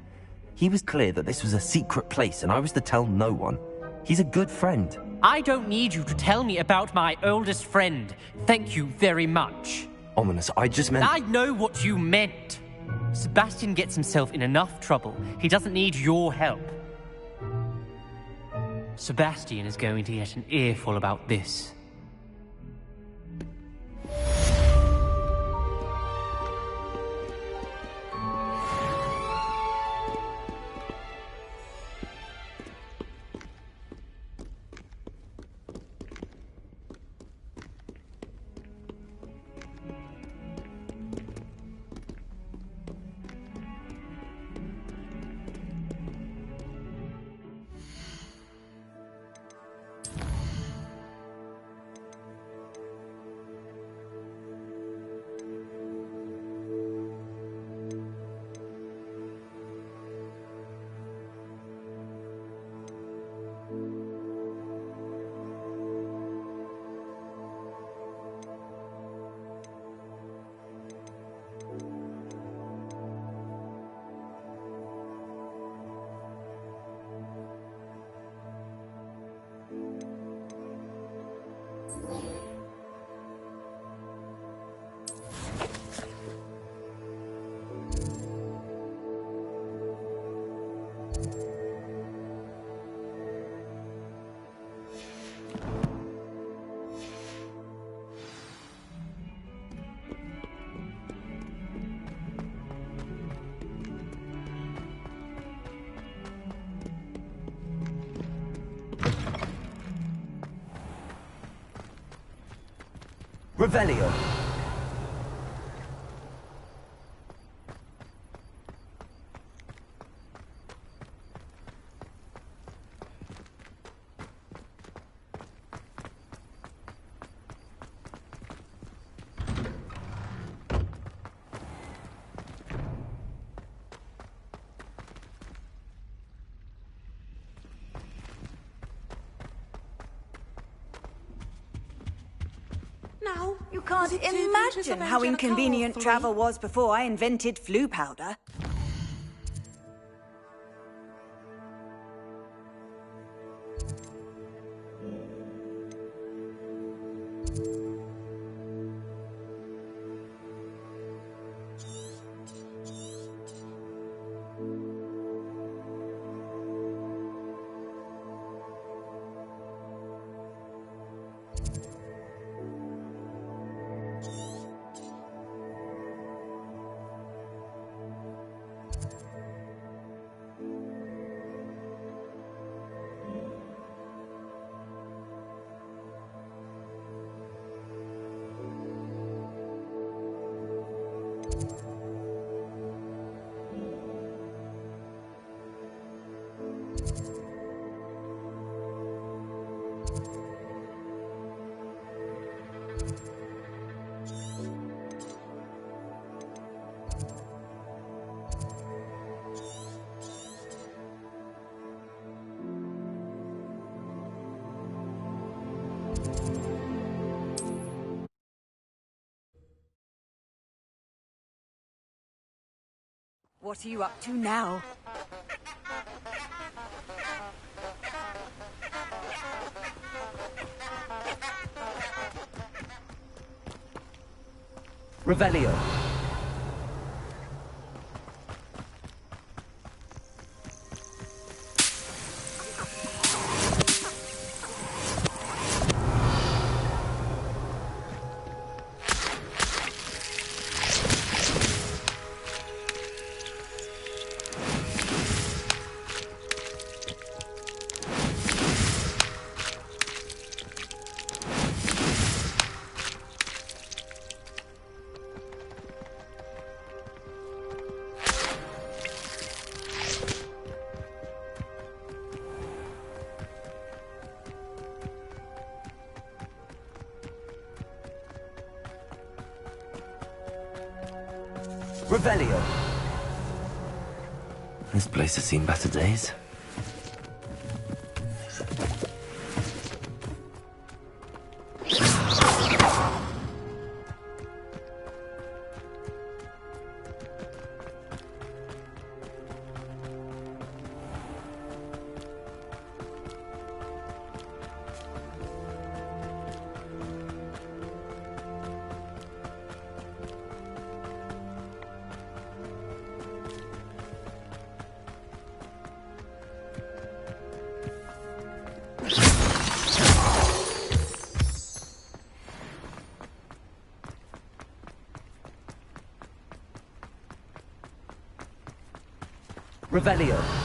He was clear that this was a secret place, and I was to tell no one. He's a good friend. I don't need you to tell me about my oldest friend. Thank you very much. Ominous, I just meant... I know what you meant. Sebastian gets himself in enough trouble. He doesn't need your help. Sebastian is going to get an earful about this. Revelio. Now, you can't imagine how inconvenient travel was before I invented flu powder. What are you up to now? Revelio. Revelio. This place has seen better days. Revelio.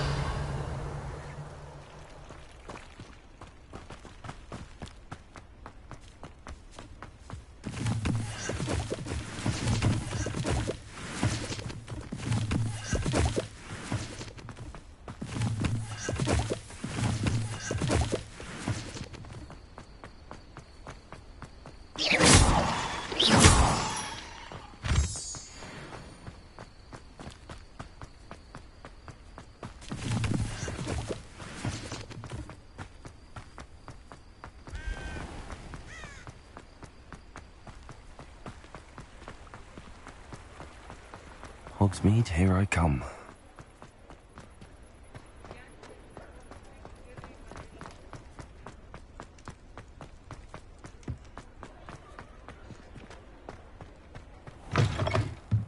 Hogsmeade, here I come.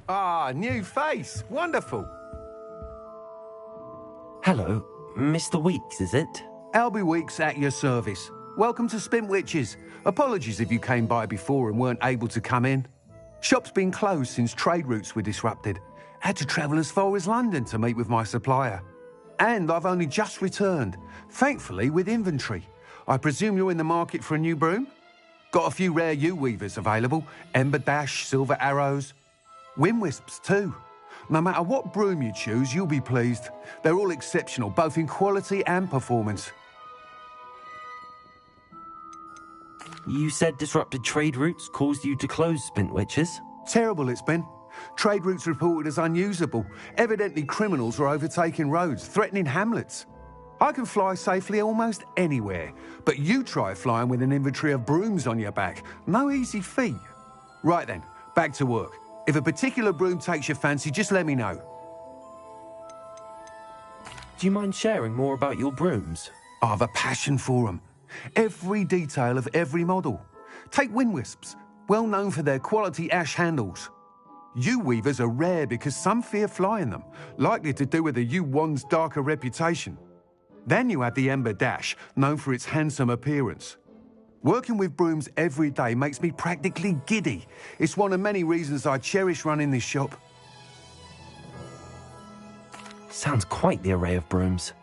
Ah, new face. Wonderful. Hello, Mr. Weeks, is it? Albie Weeks at your service. Welcome to Spintwitches. Apologies if you came by before and weren't able to come in. Shop's been closed since trade routes were disrupted. Had to travel as far as London to meet with my supplier. And I've only just returned, thankfully with inventory. I presume you're in the market for a new broom? Got a few rare U-weavers available. Ember Dash, Silver Arrows. Wind Wisps too. No matter what broom you choose, you'll be pleased. They're all exceptional, both in quality and performance. You said disrupted trade routes caused you to close Spintwitches? Terrible it's been. Trade routes reported as unusable. Evidently criminals are overtaking roads, threatening hamlets. I can fly safely almost anywhere, but you try flying with an inventory of brooms on your back. No easy feat. Right then, back to work. If a particular broom takes your fancy, just let me know. Do you mind sharing more about your brooms? I have a passion for them. Every detail of every model. Take Wind Wisps, well known for their quality ash handles. U-weavers are rare because some fear flying them, likely to do with the U-wand's darker reputation. Then you have the Ember Dash, known for its handsome appearance. Working with brooms every day makes me practically giddy. It's one of many reasons I cherish running this shop. Sounds quite the array of brooms.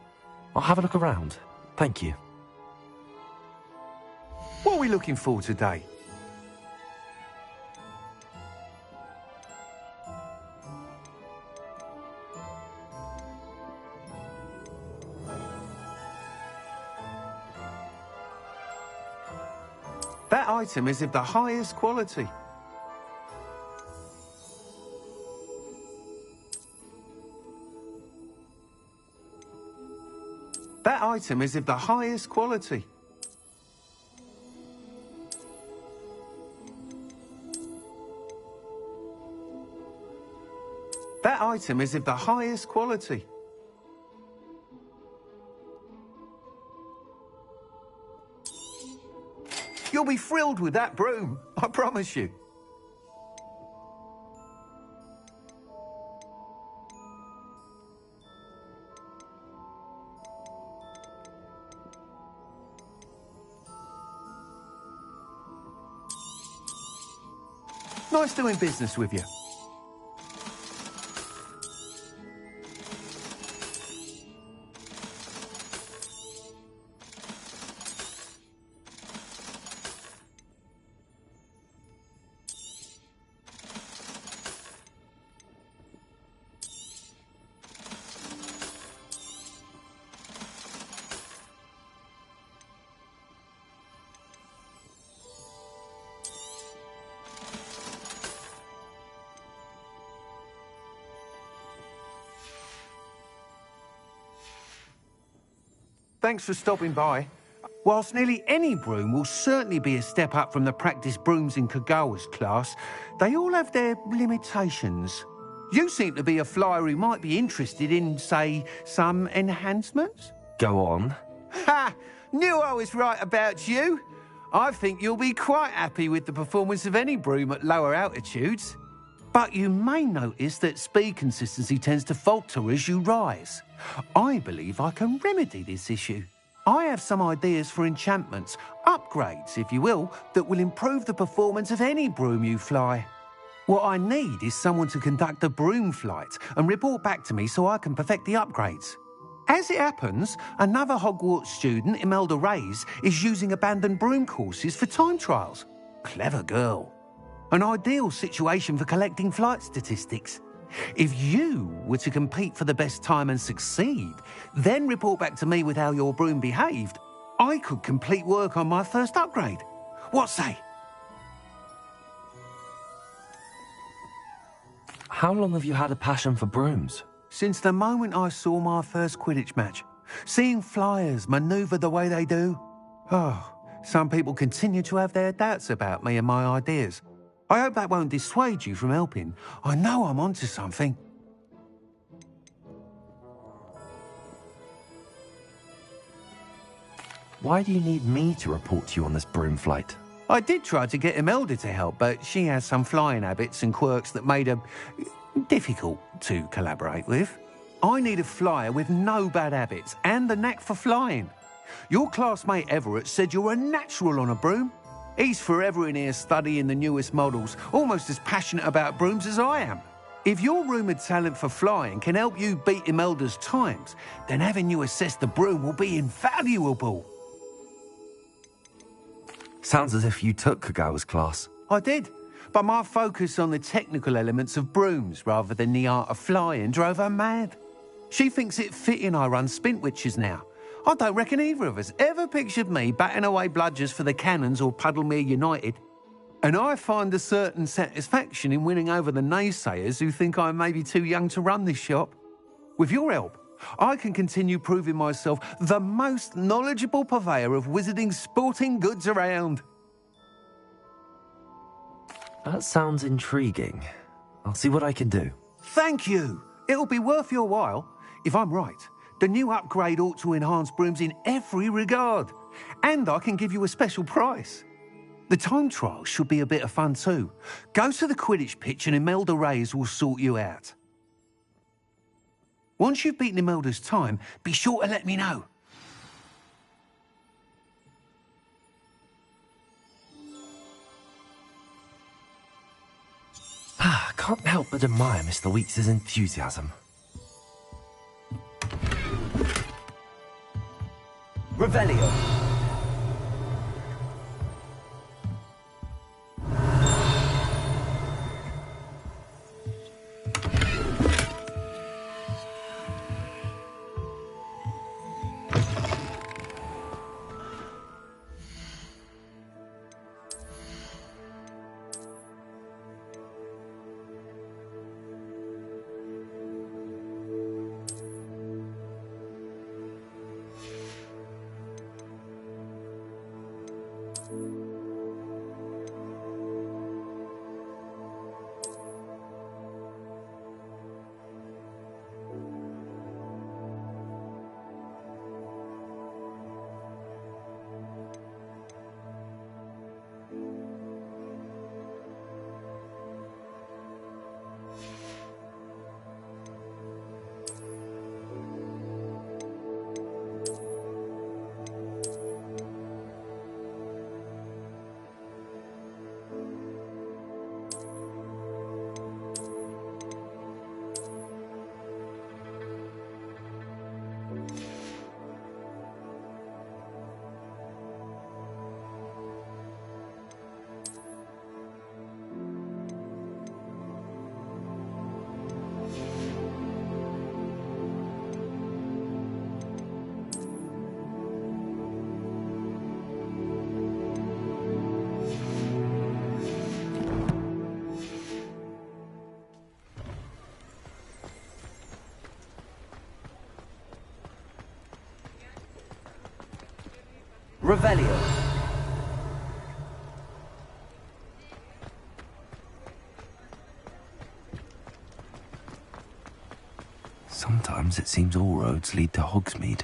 I'll have a look around. Thank you. What are we looking for today? That item is of the highest quality. That item is of the highest quality. That item is of the highest quality. You'll be thrilled with that broom, I promise you. Nice doing business with you. Thanks for stopping by. Whilst nearly any broom will certainly be a step up from the practice brooms in Kagawa's class, they all have their limitations. You seem to be a flyer who might be interested in, say, some enhancements? Go on. Ha! Knew I was right about you. I think you'll be quite happy with the performance of any broom at lower altitudes. But you may notice that speed consistency tends to falter as you rise. I believe I can remedy this issue. I have some ideas for enchantments, upgrades, if you will, that will improve the performance of any broom you fly. What I need is someone to conduct a broom flight and report back to me so I can perfect the upgrades. As it happens, another Hogwarts student, Imelda Reyes, is using abandoned broom courses for time trials. Clever girl. An ideal situation for collecting flight statistics. If you were to compete for the best time and succeed, then report back to me with how your broom behaved, I could complete work on my first upgrade. What say? How long have you had a passion for brooms? Since the moment I saw my first Quidditch match. Seeing flyers manoeuvre the way they do. Oh, some people continue to have their doubts about me and my ideas. I hope that won't dissuade you from helping. I know I'm onto something. Why do you need me to report to you on this broom flight? I did try to get Imelda to help, but she has some flying habits and quirks that made her difficult to collaborate with. I need a flyer with no bad habits and the knack for flying. Your classmate Everett said you're a natural on a broom. He's forever in here studying the newest models, almost as passionate about brooms as I am. If your rumoured talent for flying can help you beat Imelda's times, then having you assess the broom will be invaluable. Sounds as if you took Kagawa's class. I did, but my focus on the technical elements of brooms rather than the art of flying drove her mad. She thinks it fitting I run Spintwitches now. I don't reckon either of us ever pictured me batting away bludgers for the Cannons or Puddlemere United. And I find a certain satisfaction in winning over the naysayers who think I may be too young to run this shop. With your help, I can continue proving myself the most knowledgeable purveyor of wizarding sporting goods around. That sounds intriguing. I'll see what I can do. Thank you. It'll be worth your while. If I'm right, the new upgrade ought to enhance brooms in every regard. And I can give you a special price. The time trial should be a bit of fun too. Go to the Quidditch pitch and Imelda Reyes will sort you out. Once you've beaten Imelda's time, be sure to let me know. I can't help but admire Mr. Weeks' enthusiasm. Revelio. Revelio. Sometimes it seems all roads lead to Hogsmeade.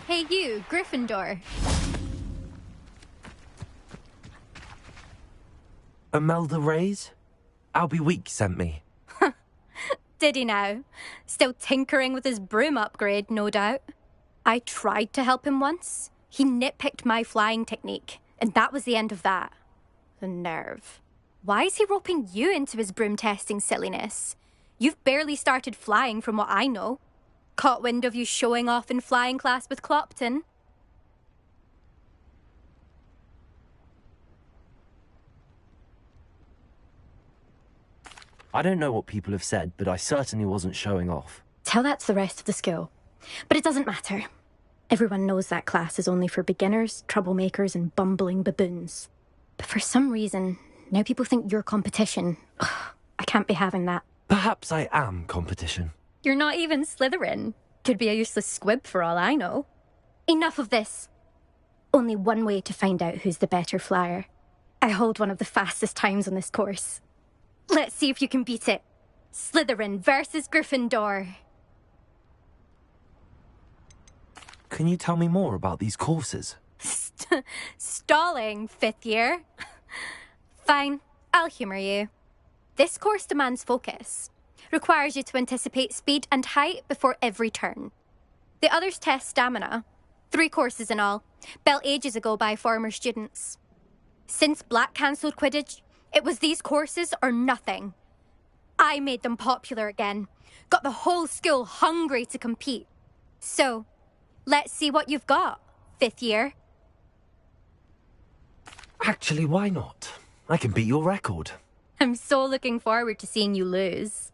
Hey you, Gryffindor. Imelda Reyes? Albie Week sent me. Did he now? Still tinkering with his broom upgrade, no doubt. I tried to help him once. He nitpicked my flying technique, and that was the end of that. The nerve. Why is he roping you into his broom testing silliness? You've barely started flying from what I know. Caught wind of you showing off in flying class with Clopton. I don't know what people have said, but I certainly wasn't showing off. Tell that to the rest of the school. But it doesn't matter. Everyone knows that class is only for beginners, troublemakers, and bumbling baboons. But for some reason, now people think you're competition. Ugh, I can't be having that. Perhaps I am competition. You're not even Slytherin. Could be a useless squib for all I know. Enough of this. Only one way to find out who's the better flyer. I hold one of the fastest times on this course. Let's see if you can beat it. Slytherin versus Gryffindor. Can you tell me more about these courses? Stalling, 5th year. Fine, I'll humour you. This course demands focus. Requires you to anticipate speed and height before every turn. The others test stamina. 3 courses in all, built ages ago by former students. Since Black cancelled Quidditch, it was these courses or nothing. I made them popular again. Got the whole school hungry to compete. So, let's see what you've got, 5th year. Actually, why not? I can beat your record. I'm so looking forward to seeing you lose.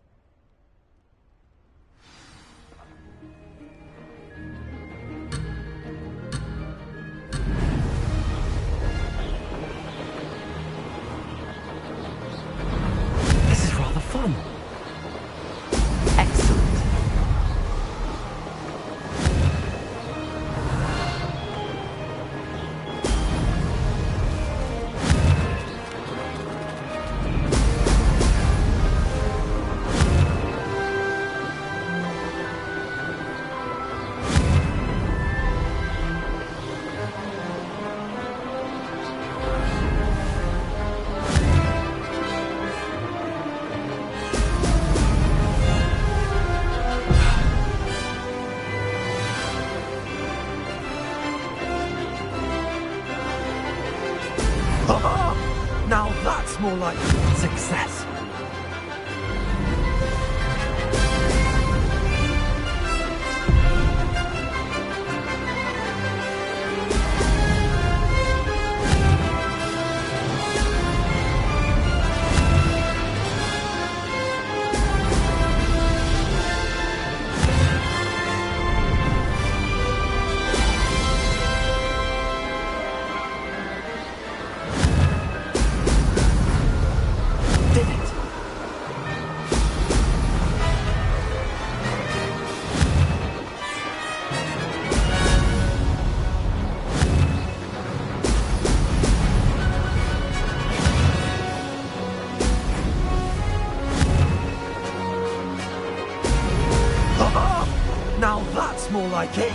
This is rather fun. Excellent. Now that's more like success. Now that's more like it.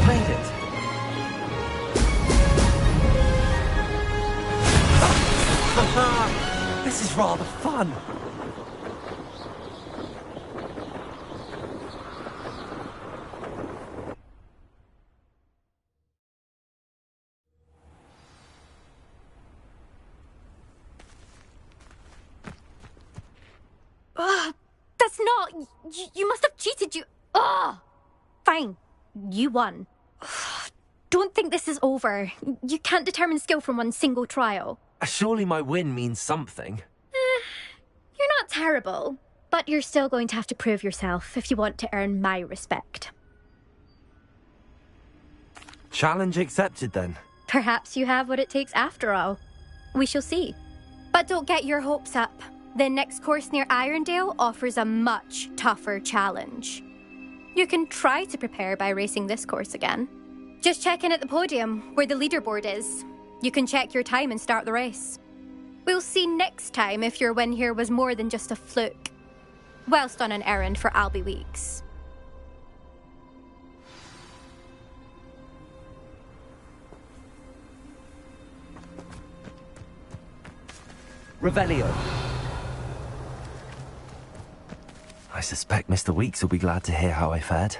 Made it. This is rather fun. That's not... You must have cheated, you... Ugh! Fine. You won. Don't think this is over. You can't determine skill from one single trial. Surely my win means something. You're not terrible, but you're still going to have to prove yourself if you want to earn my respect. Challenge accepted then. Perhaps you have what it takes after all. We shall see. But don't get your hopes up. The next course near Irondale offers a much tougher challenge. You can try to prepare by racing this course again. Just check in at the podium, where the leaderboard is. You can check your time and start the race. We'll see next time if your win here was more than just a fluke, whilst on an errand for Albie Weeks. Revelio. I suspect Mr. Weeks will be glad to hear how I fared.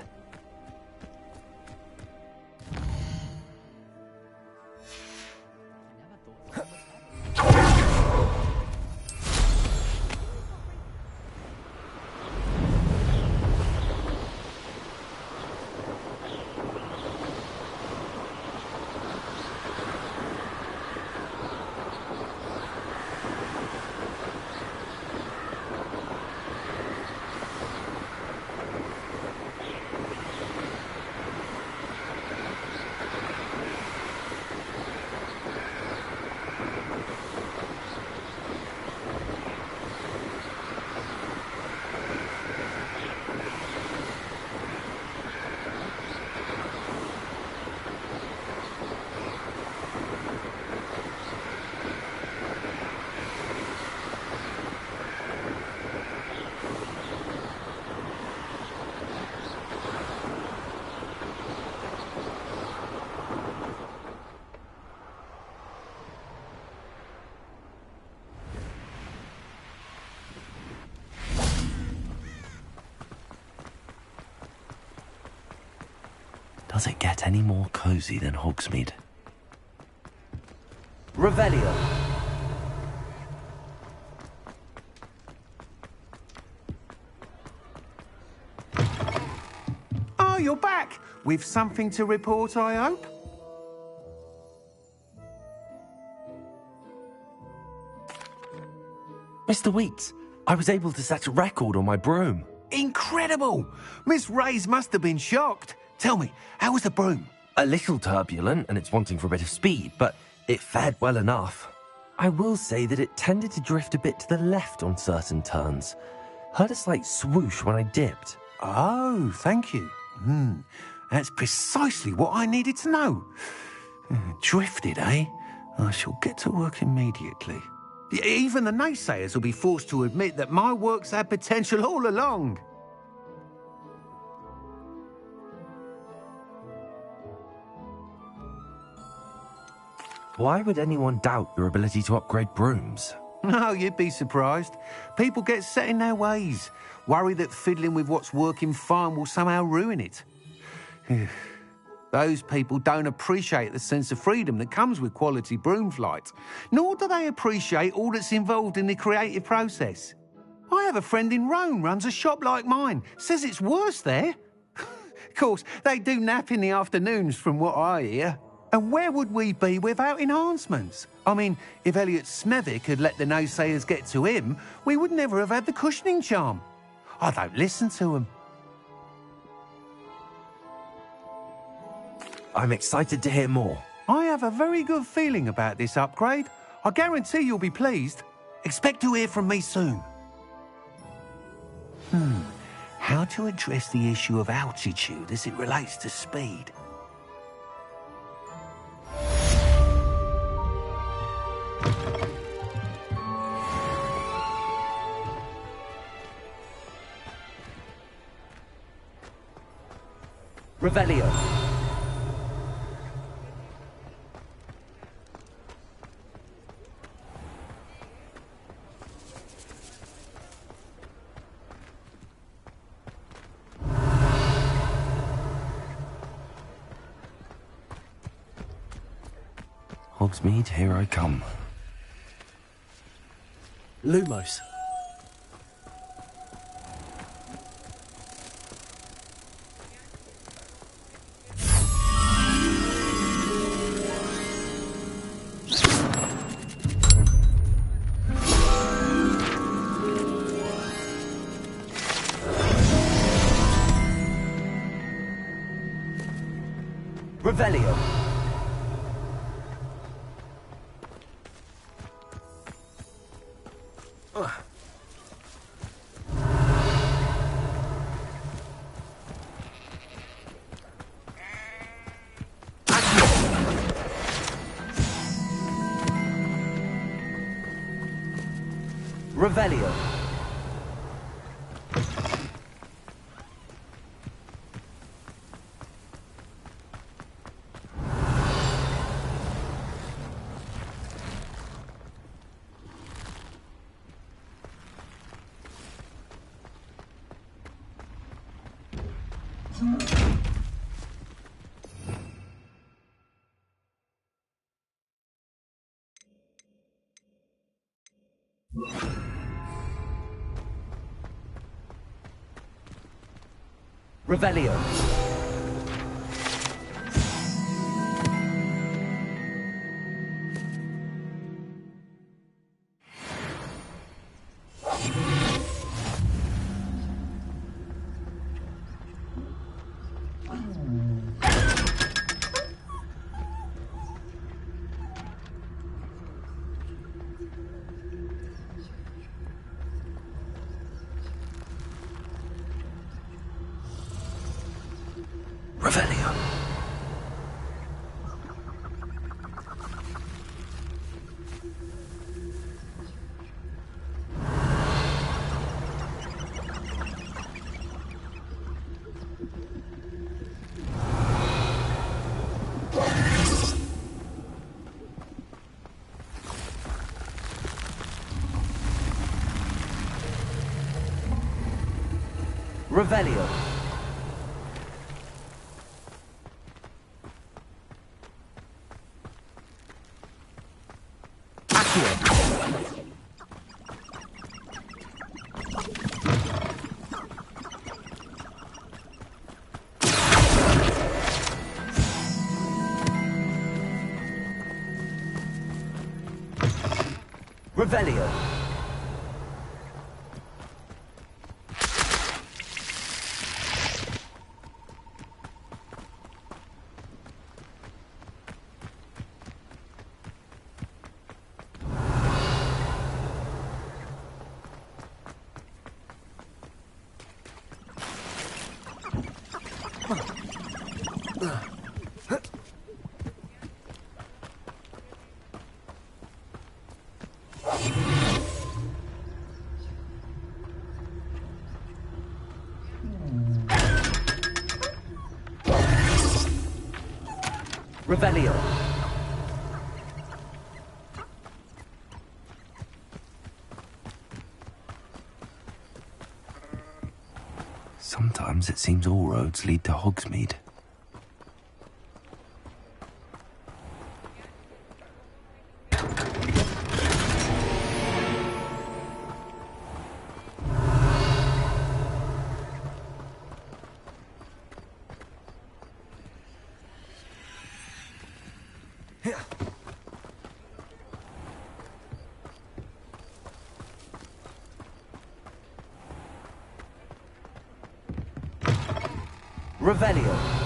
Does it get any more cozy than Hogsmeade? Revelio. Oh, you're back! With something to report, I hope? Mr. Weeks, I was able to set a record on my broom. Incredible! Miss Reyes must have been shocked. Tell me, how was the broom? A little turbulent, and it's wanting for a bit of speed, but it fared well enough. I will say that it tended to drift a bit to the left on certain turns. Heard a slight swoosh when I dipped. Oh, thank you. That's precisely what I needed to know. Drifted, eh? I shall get to work immediately. Even the naysayers will be forced to admit that my work's had potential all along. Why would anyone doubt your ability to upgrade brooms? No, you'd be surprised. People get set in their ways, worry that fiddling with what's working fine will somehow ruin it. Those people don't appreciate the sense of freedom that comes with quality broom flight, nor do they appreciate all that's involved in the creative process. I have a friend in Rome runs a shop like mine, says it's worse there. Of course, they do nap in the afternoons from what I hear. And where would we be without enhancements? I mean, if Elliot Smethwick had let the naysayers get to him, we would never have had the cushioning charm. I don't listen to them. I'm excited to hear more. I have a very good feeling about this upgrade. I guarantee you'll be pleased. Expect to hear from me soon. How to address the issue of altitude as it relates to speed? Revelio. Hogsmeade, here I come. Lumos. Revelio. Revelio. Revelio. Revelio. Revelio. Revelio. Revelio. Sometimes it seems all roads lead to Hogsmeade. Revelio.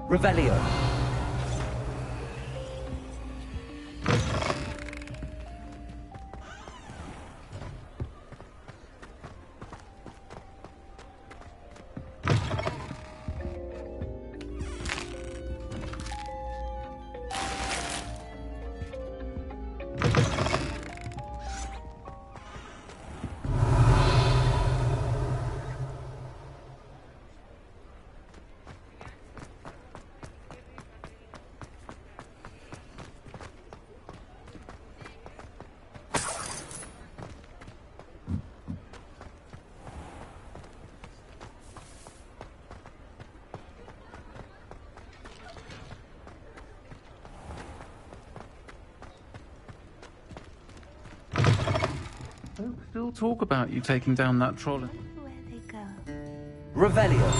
Revelio. Folk still talk about you taking down that trolley. Where they go. Revelio.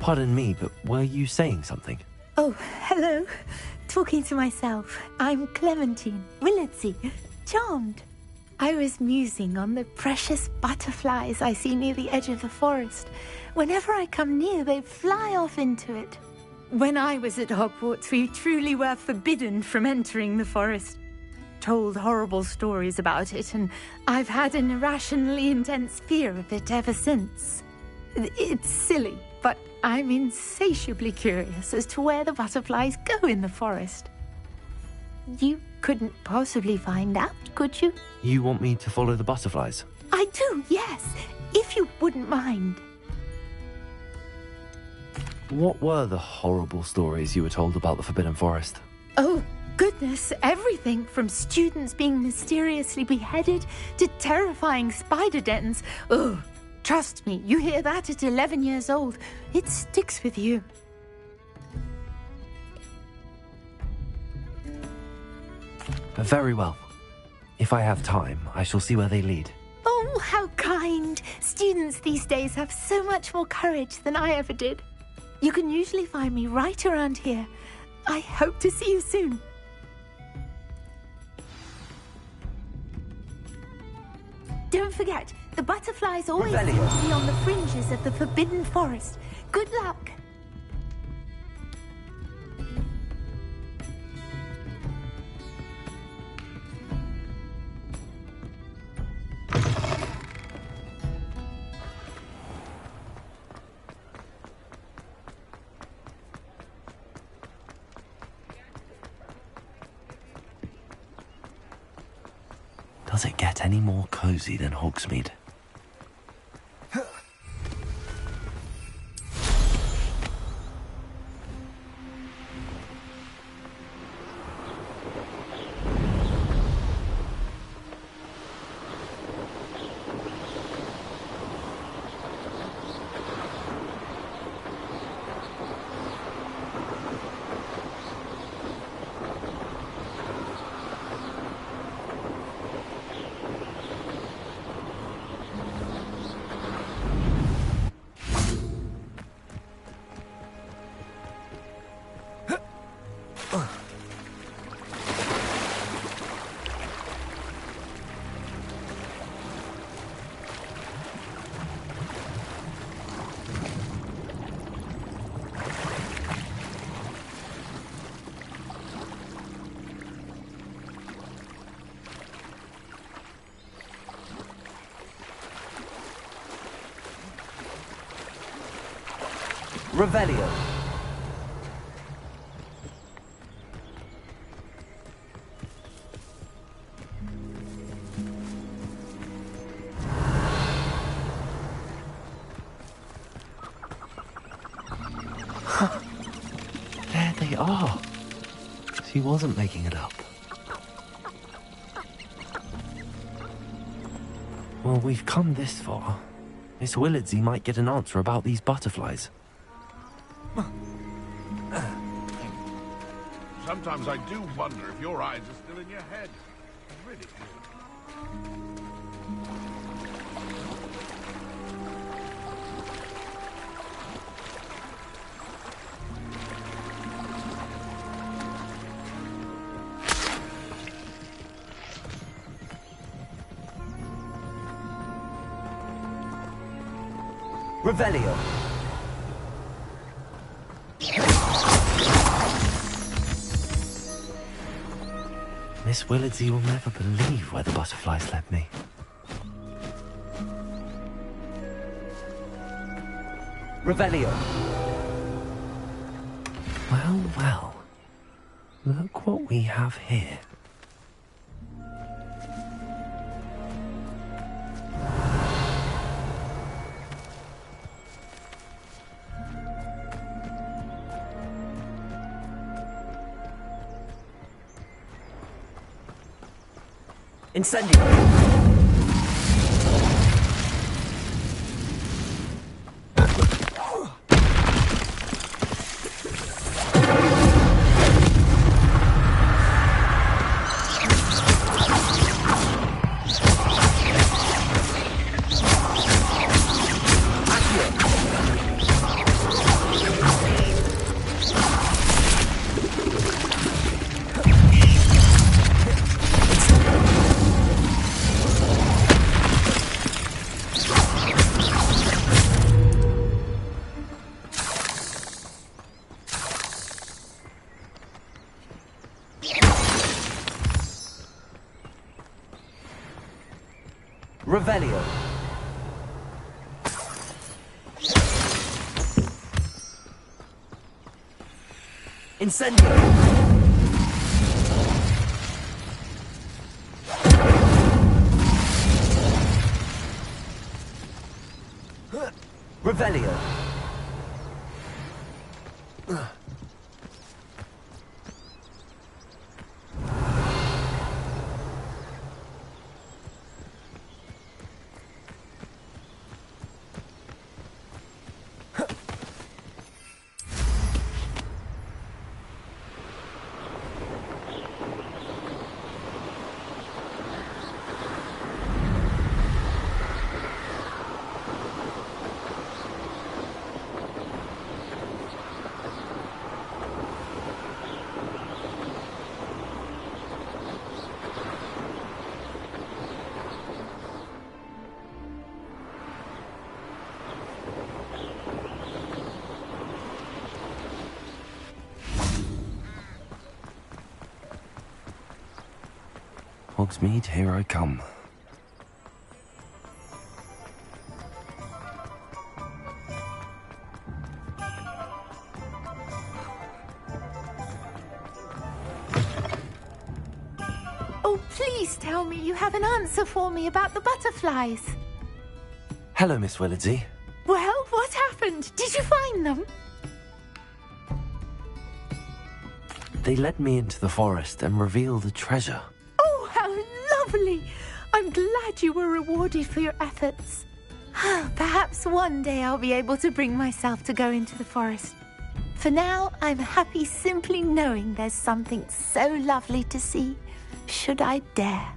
Pardon me, but were you saying something? Oh, hello. Talking to myself. I'm Clementine Willardsey. Charmed. I was musing on the precious butterflies I see near the edge of the forest. Whenever I come near, they fly off into it. When I was at Hogwarts, we truly were forbidden from entering the forest. Told horrible stories about it, and I've had an irrationally intense fear of it ever since. It's silly, but I'm insatiably curious as to where the butterflies go in the forest. You couldn't possibly find out, could you? You want me to follow the butterflies? I do, yes. If you wouldn't mind. What were the horrible stories you were told about the Forbidden Forest? Oh, goodness, everything from students being mysteriously beheaded to terrifying spider dens. Oh, trust me, you hear that at 11 years old, it sticks with you. Very well. If I have time, I shall see where they lead. Oh, how kind. Students these days have so much more courage than I ever did. You can usually find me right around here. I hope to see you soon. Don't forget, the butterflies always seem to be on the fringes of the Forbidden Forest. Good luck. Does it get any more cozy than Hogsmeade? Revelio. There they are. She wasn't making it up. Well, we've come this far. Miss Willardsey might get an answer about these butterflies. Sometimes I do wonder if your eyes are still in your head. I really do. Revelio. Miss Willardsey will never believe where the butterflies led me. Revelio. Well, well. Look what we have here. Incendio. Revelio. Incendio. Revelio. Hogsmeade, here I come. Oh, please tell me you have an answer for me about the butterflies. Hello, Miss Willardsey. Well, what happened? Did you find them? They led me into the forest and revealed a treasure. Oh, how lovely! I'm glad you were rewarded for your efforts. Perhaps one day I'll be able to bring myself to go into the forest. For now, I'm happy simply knowing there's something so lovely to see, should I dare.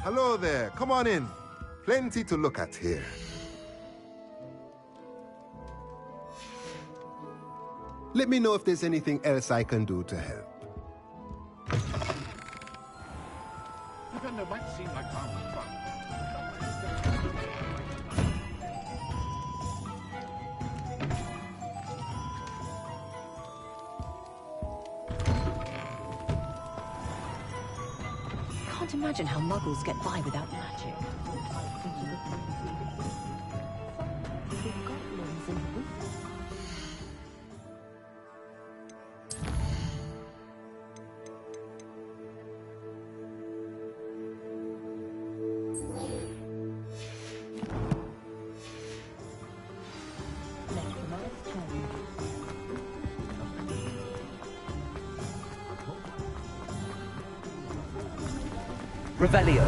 Hello there, come on in. Plenty to look at here. Let me know if there's anything else I can do to help. Can't imagine how muggles get by without magic. Revelio.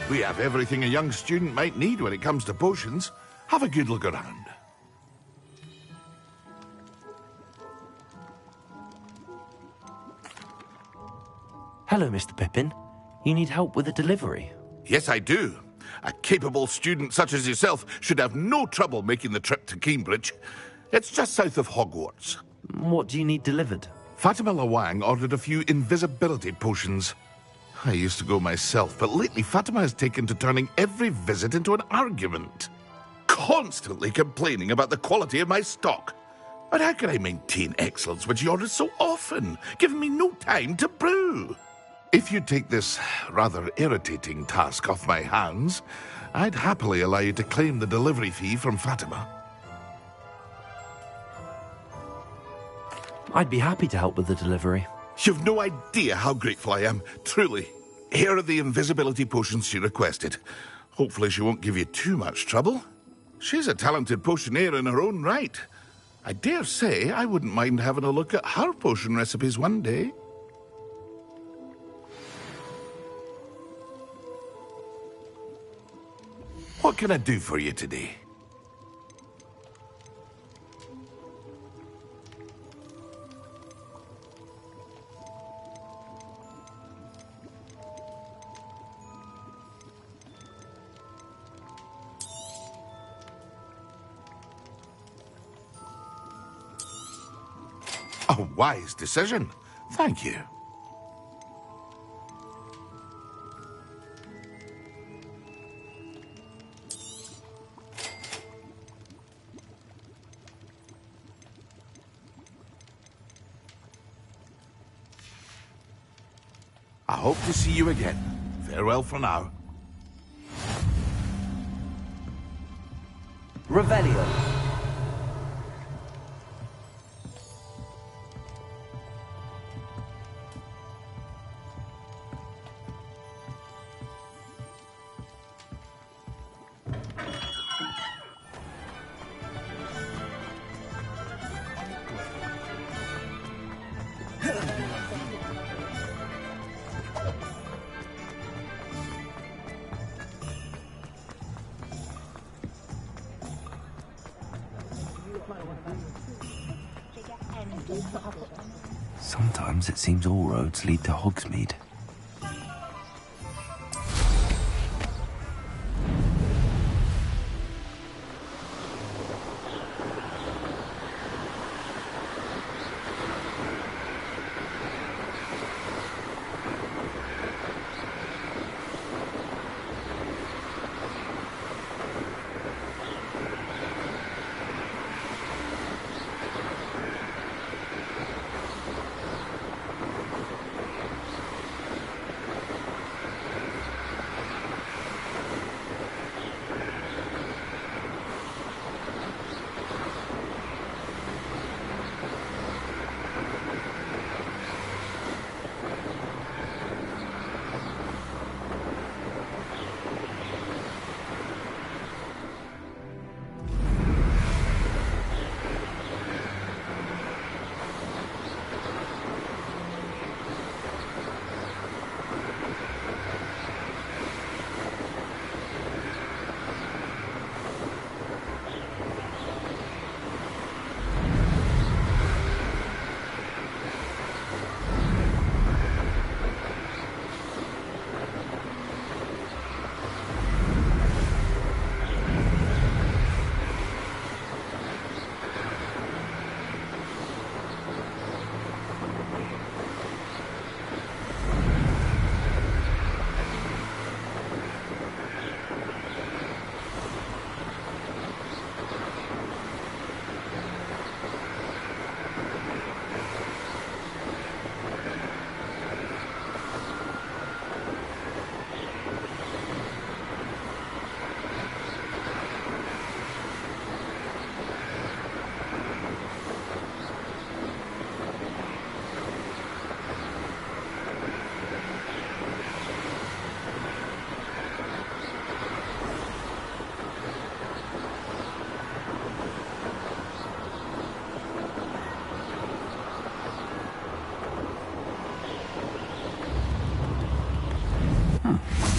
We have everything a young student might need when it comes to potions. Have a good look around. Hello, Mr. Pippin. You need help with a delivery? Yes, I do. A capable student such as yourself should have no trouble making the trip to Cambridge. It's just south of Hogwarts. What do you need delivered? Fatima Lawang ordered a few invisibility potions. I used to go myself, but lately Fatima has taken to turning every visit into an argument. Constantly complaining about the quality of my stock. But how can I maintain excellence when she orders so often, giving me no time to brew? If you take this rather irritating task off my hands, I'd happily allow you to claim the delivery fee from Fatima. I'd be happy to help with the delivery. You've no idea how grateful I am, truly. Here are the invisibility potions she requested. Hopefully she won't give you too much trouble. She's a talented potioneer in her own right. I dare say I wouldn't mind having a look at her potion recipes one day. What can I do for you today? A wise decision. Thank you. I hope to see you again. Farewell for now. Revelio. Sometimes it seems all roads lead to Hogsmeade.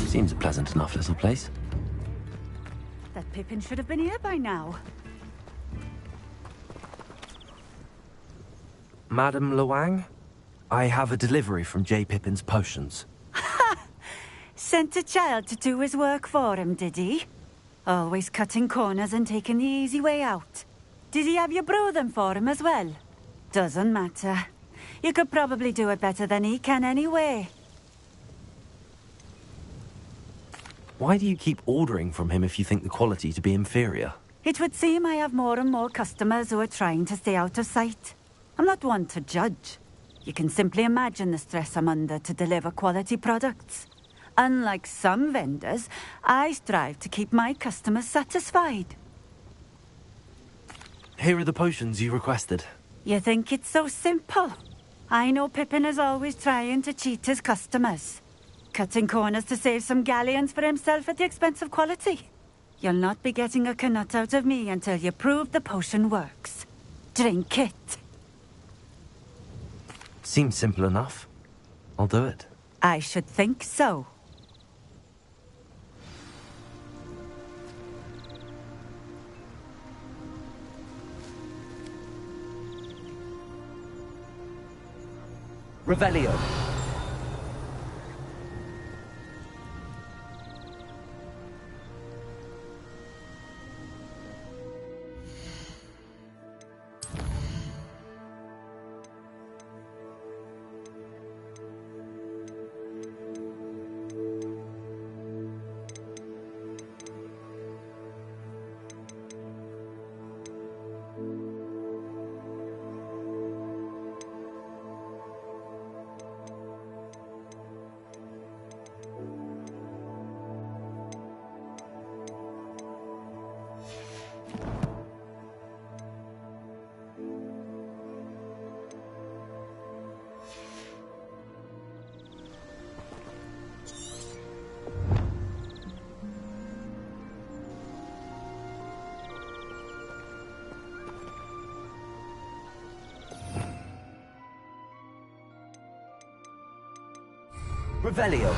Seems a pleasant enough little place. That Pippin should have been here by now. Madam Lawang, I have a delivery from J. Pippin's potions. Sent a child to do his work for him, did he? Always cutting corners and taking the easy way out. Did he have you brew them for him as well? Doesn't matter. You could probably do it better than he can anyway. Why do you keep ordering from him if you think the quality to be inferior? It would seem I have more and more customers who are trying to stay out of sight. I'm not one to judge. You can simply imagine the stress I'm under to deliver quality products. Unlike some vendors, I strive to keep my customers satisfied. Here are the potions you requested. You think it's so simple? I know Pippin is always trying to cheat his customers. Cutting corners to save some galleons for himself at the expense of quality. You'll not be getting a canut out of me until you prove the potion works. Drink it. Seems simple enough. I'll do it. I should think so. Revelio. Revelio.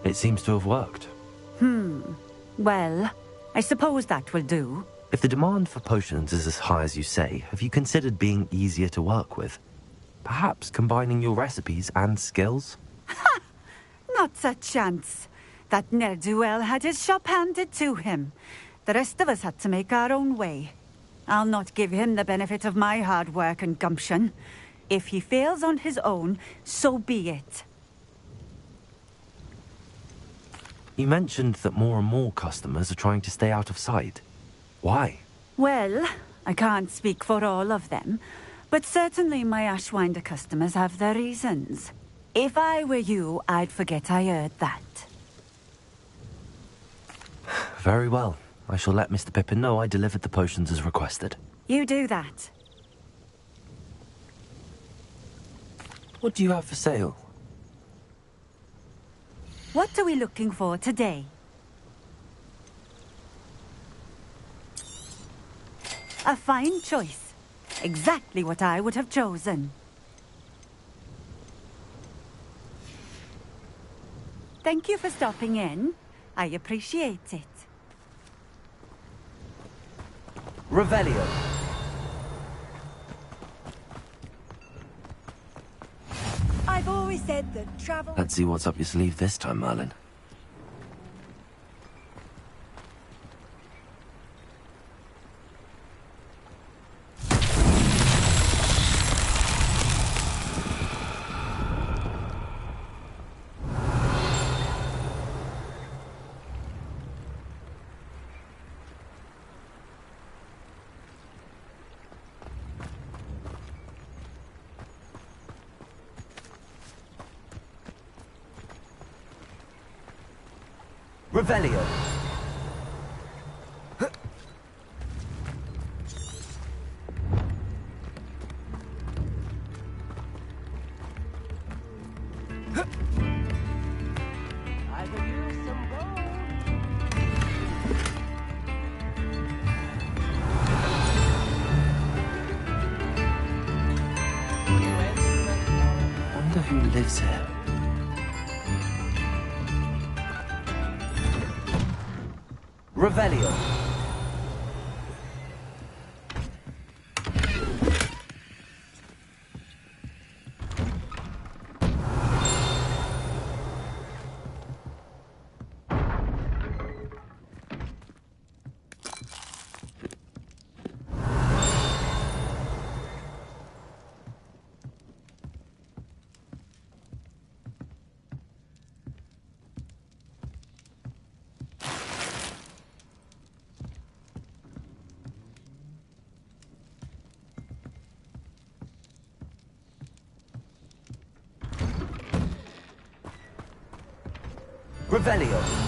It seems to have worked. Well, I suppose that will do. If the demand for potions is as high as you say, have you considered being easier to work with? Perhaps combining your recipes and skills? Not a chance. That ne'er-do-well had his shop handed to him. The rest of us had to make our own way. I'll not give him the benefit of my hard work and gumption. If he fails on his own, so be it. You mentioned that more and more customers are trying to stay out of sight. Why? Well, I can't speak for all of them, but certainly my Ashwinder customers have their reasons. If I were you, I'd forget I heard that. Very well. I shall let Mr. Pippin know I delivered the potions as requested. You do that. What do you have for sale? What are we looking for today? A fine choice. Exactly what I would have chosen. Thank you for stopping in. I appreciate it. Revelio. I've always said that travel... Let's see what's up your sleeve this time, Merlin. Revelio. Revelio. Revelio.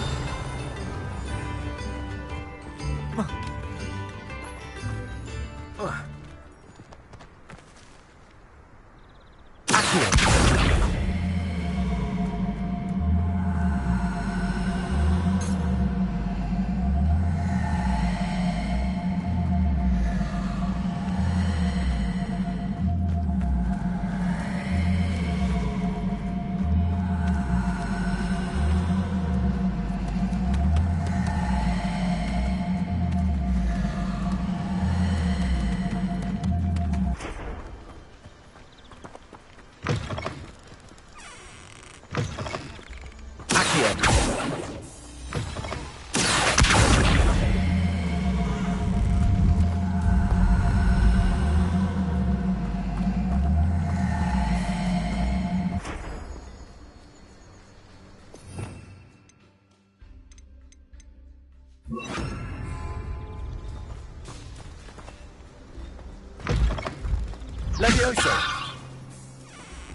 Levioso.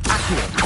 Accio.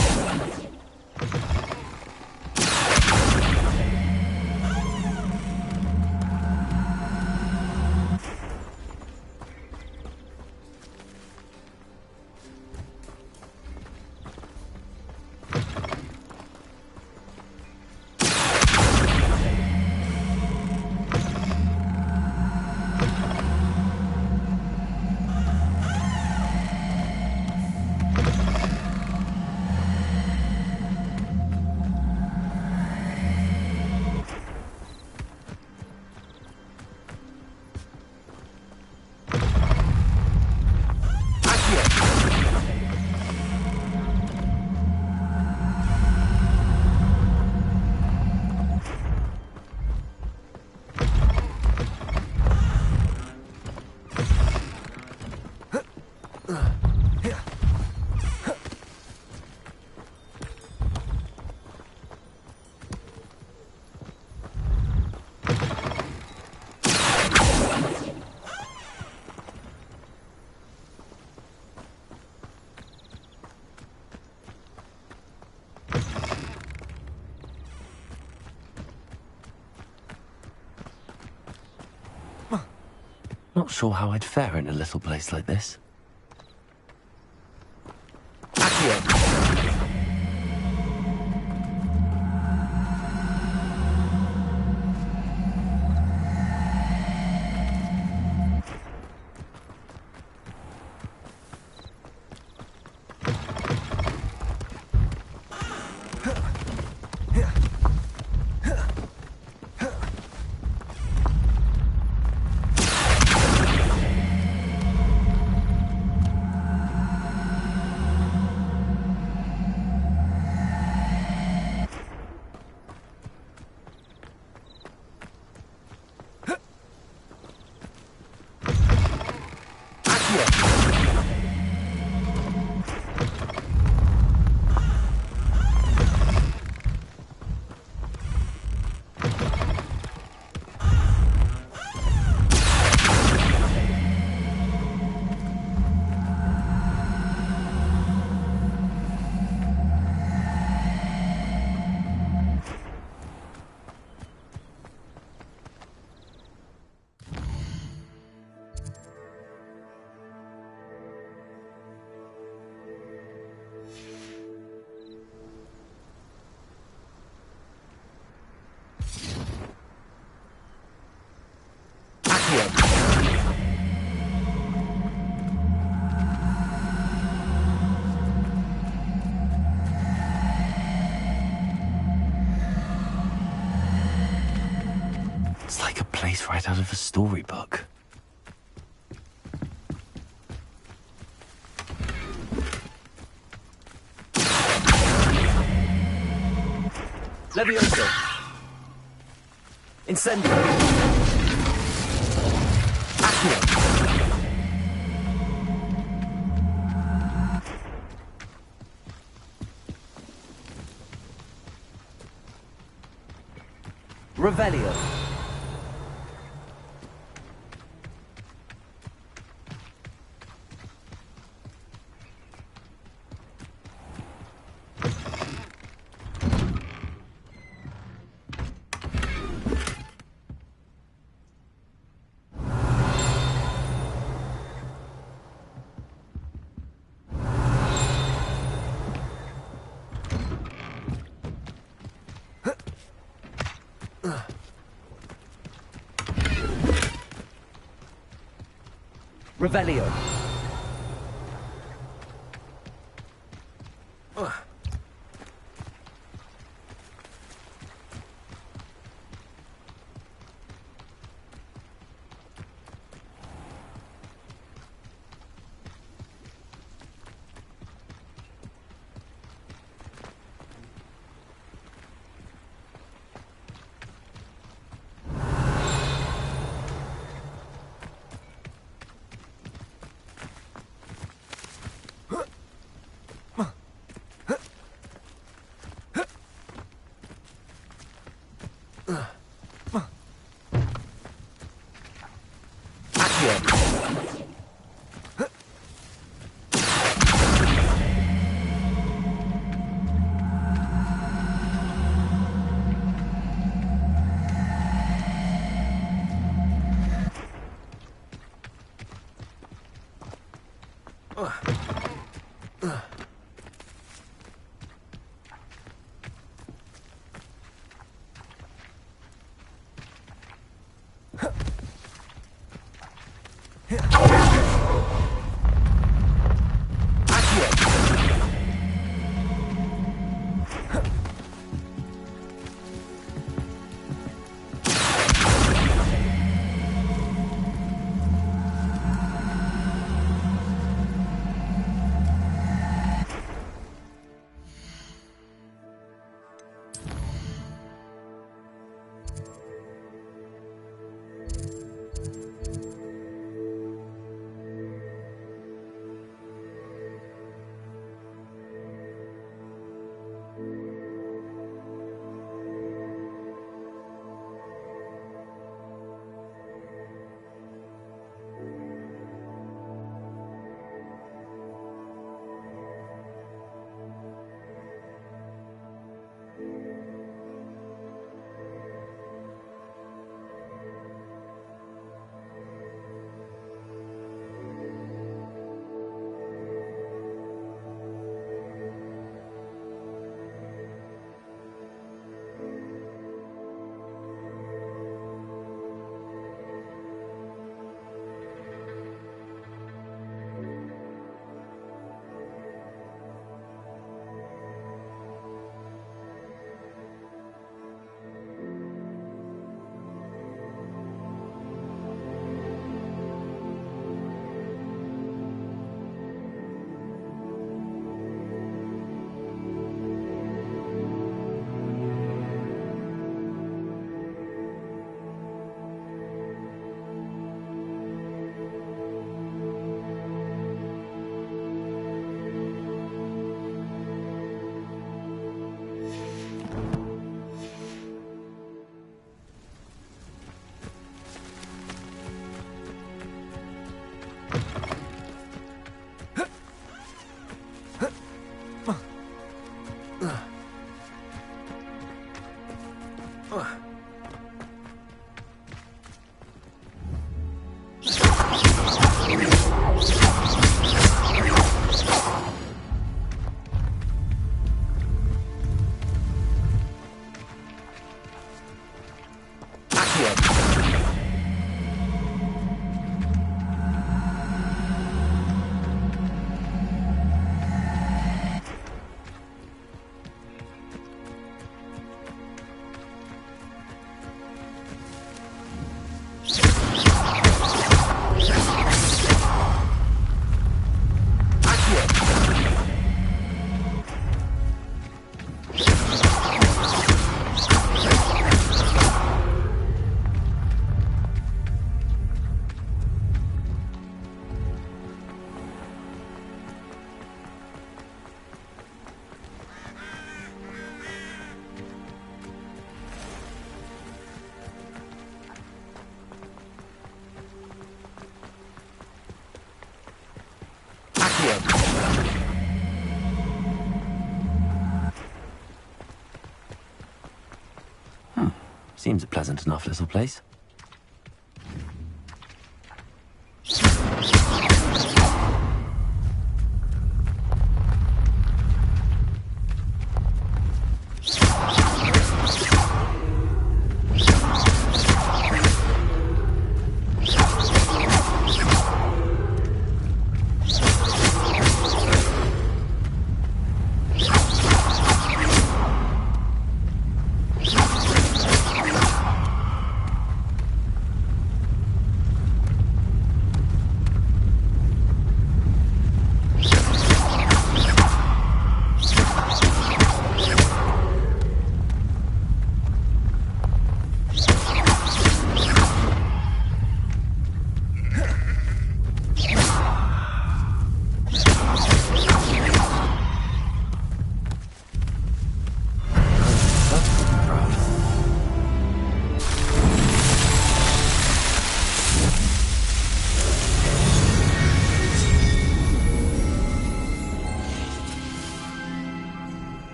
Not sure how I'd fare in a little place like this. It's like a place right out of a storybook. Levioso. Incendio. Accio. Revelio. Revelio. Revelio. Seems a pleasant enough little place.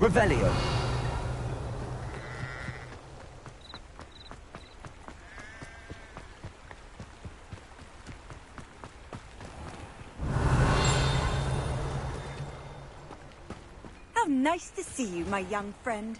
Revelio. How nice to see you, my young friend.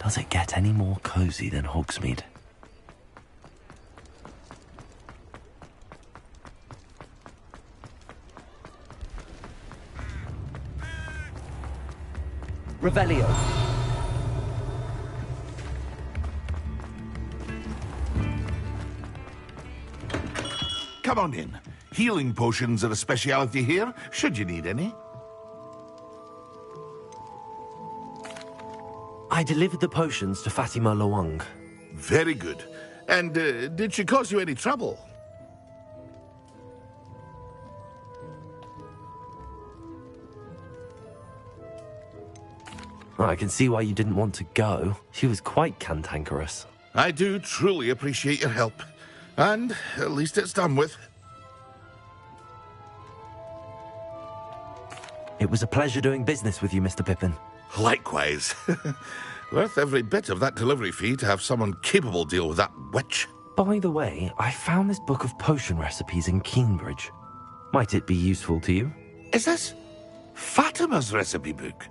Does it get any more cozy than Hogsmeade? Revelio. Come on in. Healing potions are a speciality here, should you need any. I delivered the potions to Fatima Lawang. Very good. And did she cause you any trouble? I can see why you didn't want to go. She was quite cantankerous. I do truly appreciate your help. And at least it's done with. It was a pleasure doing business with you, Mr. Pippin. Likewise. Worth every bit of that delivery fee to have someone capable deal with that witch. By the way, I found this book of potion recipes in Cambridge. Might it be useful to you? Is this Fatima's recipe book?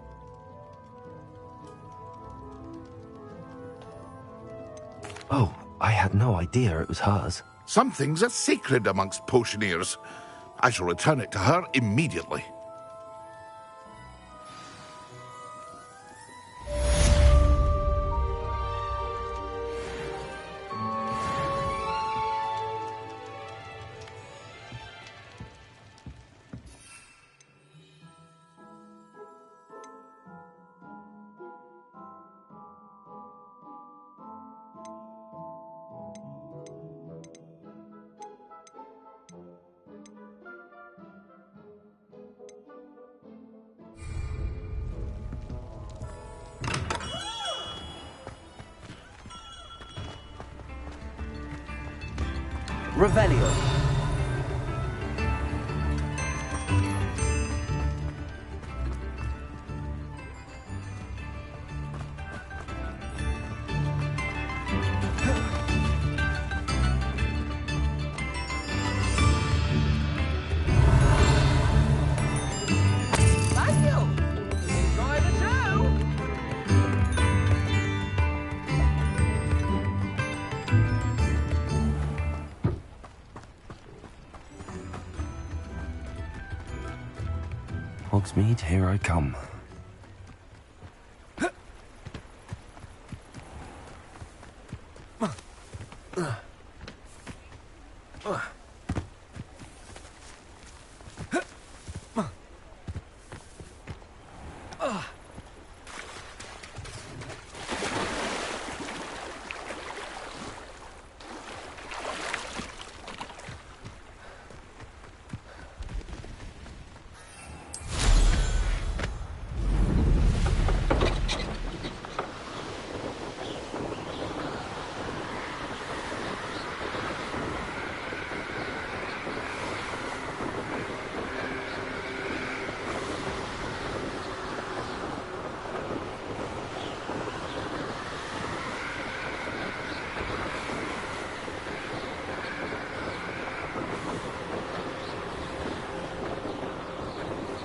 Oh, I had no idea it was hers. Some things are sacred amongst potioneers. I shall return it to her immediately. Revelio. Hogsmeade, here I come.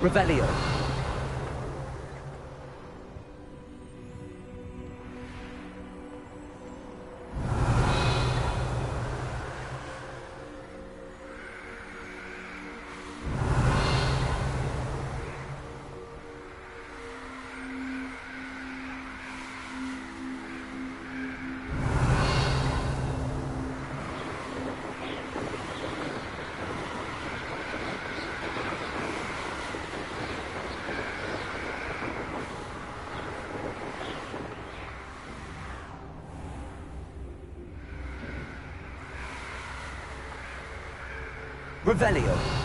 Revelio. Revelio.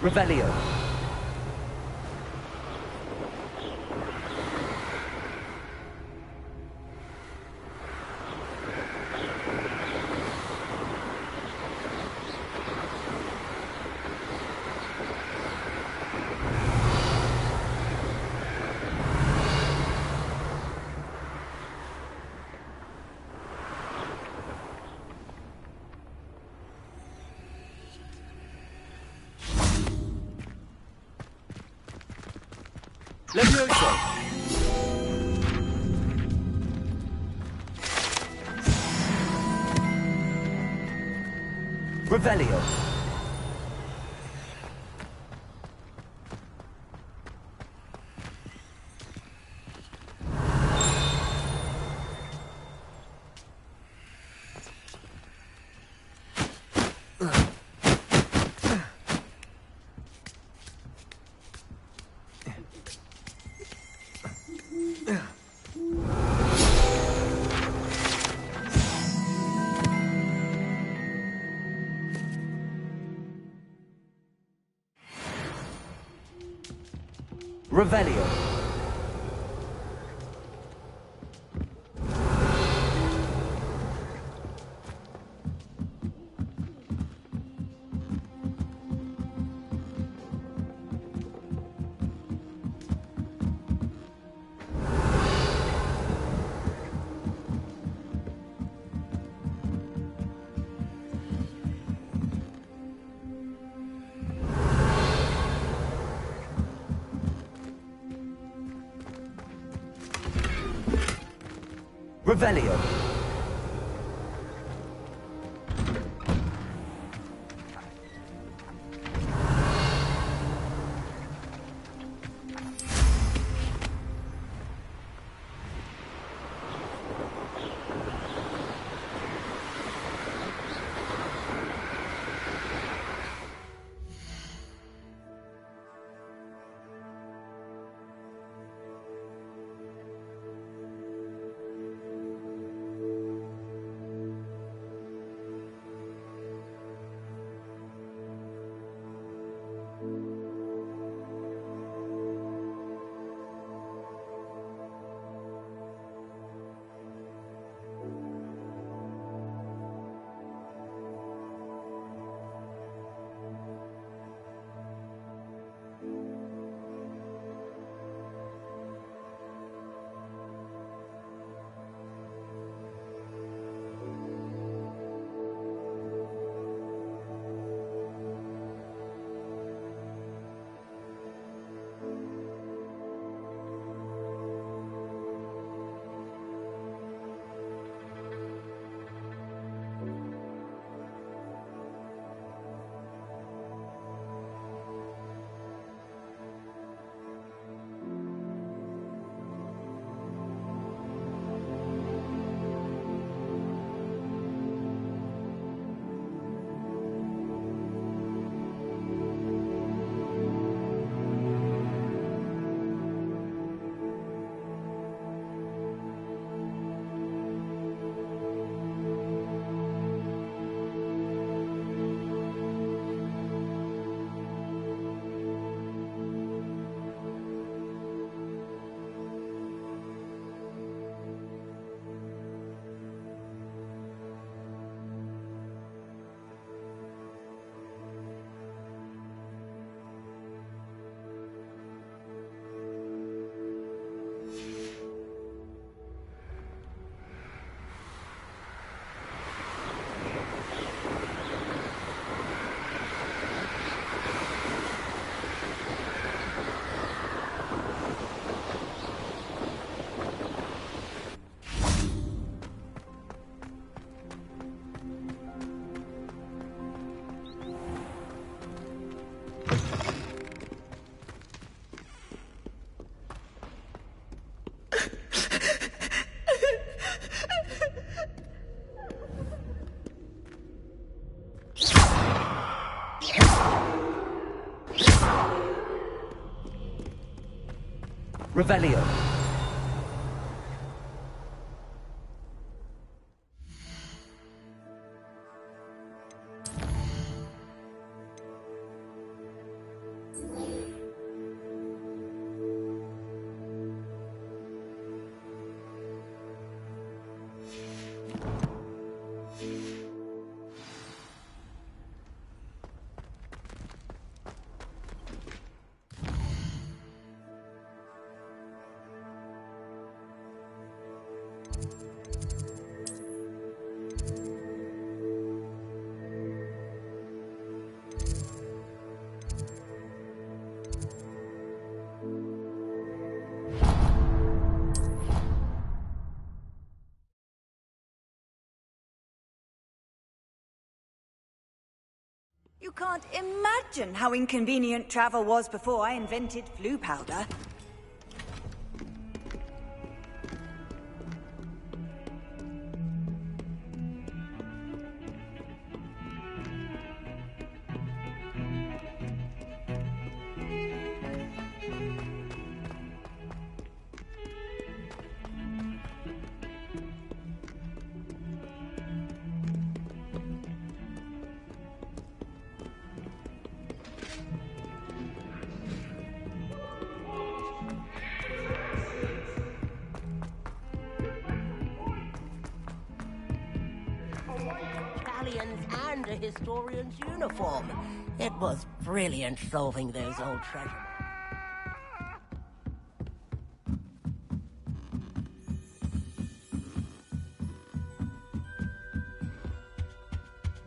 Revelio. Levioso! Revelio! Revelio. Revelio. Revelio. You can't imagine how inconvenient travel was before I invented flu powder. And a historian's uniform. It was brilliant solving those old treasure.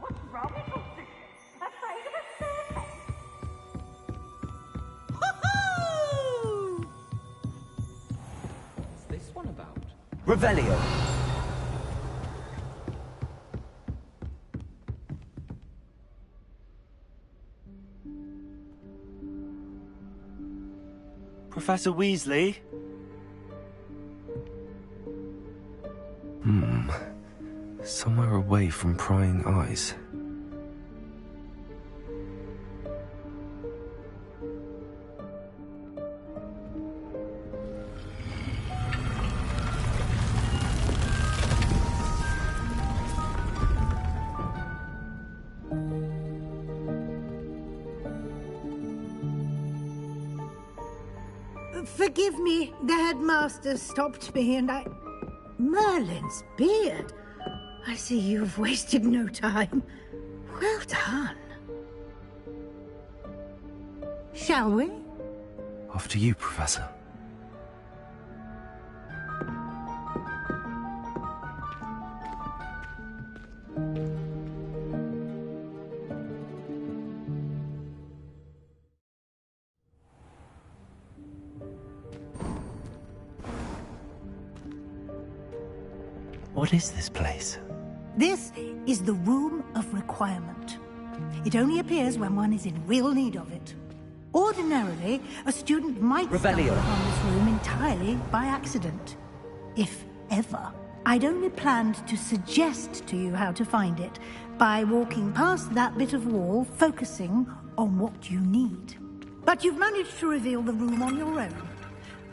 What's wrong with you? Afraid of a serpent? What's this one about? Revelio. Professor Weasley? Somewhere away from prying eyes. Forgive me, the headmaster stopped me and I... Merlin's beard. I see you've wasted no time. Well done. Shall we? After you, Professor. What is this place? This is the Room of Requirement. It only appears when one is in real need of it. Ordinarily, a student might stumble upon this room entirely by accident. If ever. I'd only planned to suggest to you how to find it by walking past that bit of wall, focusing on what you need. But you've managed to reveal the room on your own.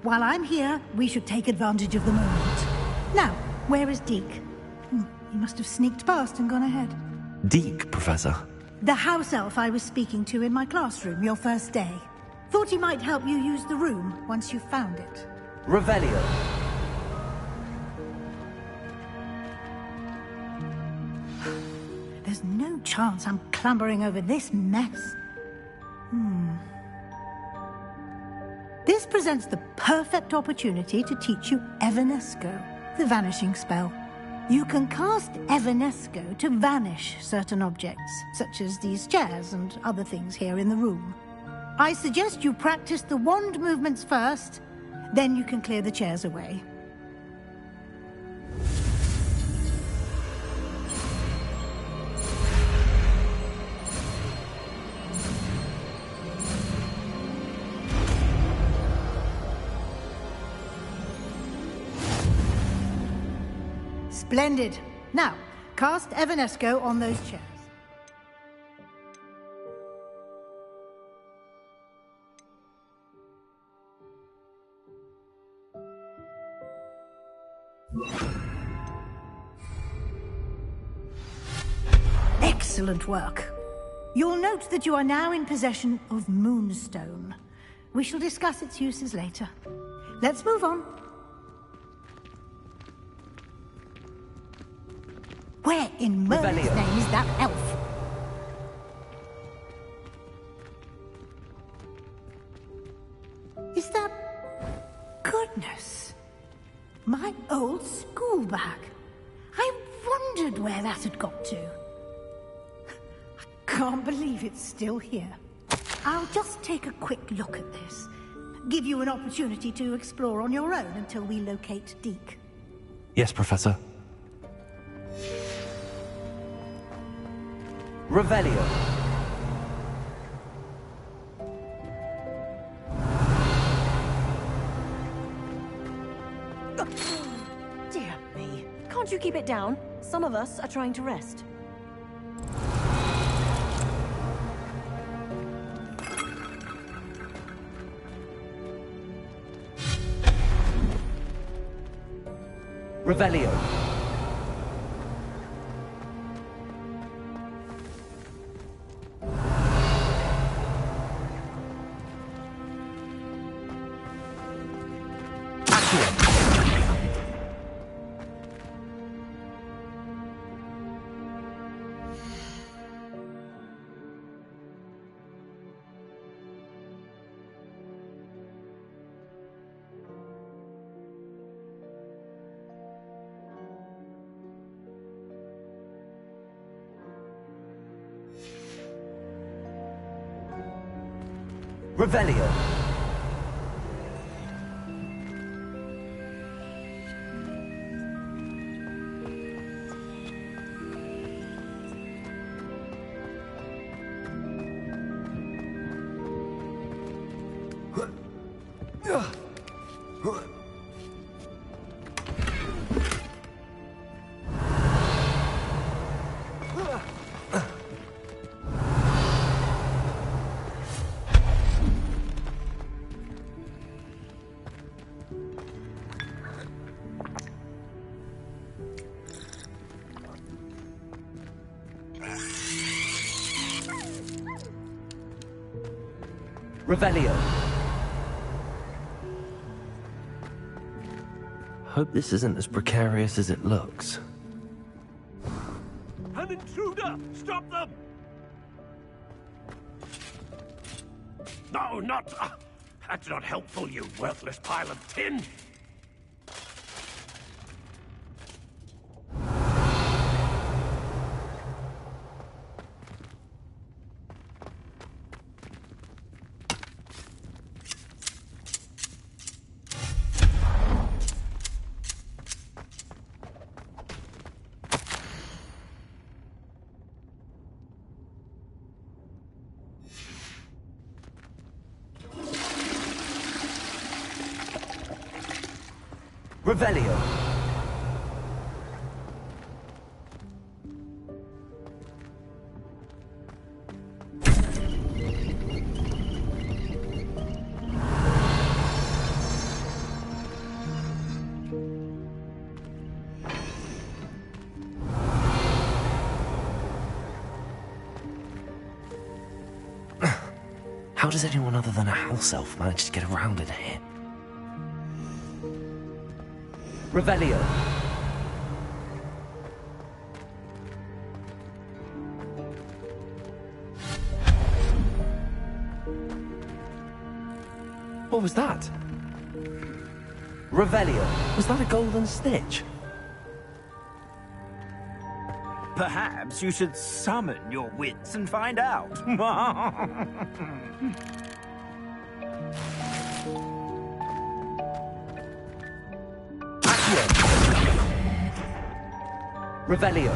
While I'm here, we should take advantage of the moment. Now, where is Deke? He must have sneaked past and gone ahead. Deke, Professor. The house elf I was speaking to in my classroom your first day. Thought he might help you use the room once you found it. Revelio. There's no chance I'm clambering over this mess. This presents the perfect opportunity to teach you Evanesco, the vanishing spell. You can cast Evanesco to vanish certain objects, such as these chairs and other things here in the room. I suggest you practice the wand movements first, then you can clear the chairs away. Splendid. Now, cast Evanesco on those chairs. Excellent work. You'll note that you are now in possession of Moonstone. We shall discuss its uses later. Let's move on. Where in Merlin's name is that elf? Is that... Goodness. My old school bag. I wondered where that had got to. I can't believe it's still here. I'll just take a quick look at this. Give you an opportunity to explore on your own until we locate Deke. Yes, Professor. Revelio. Dear me. Can't you keep it down? Some of us are trying to rest. Revelio. Revelio. Revelio. Hope this isn't as precarious as it looks. An intruder! Stop them! No, not... that's not helpful, you worthless pile of tin! Revelio. How does anyone other than a house elf manage to get around in here? Revelio. What was that? Revelio. Was that a golden stitch? Perhaps you should summon your wits and find out. Revelio.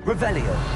Revelio.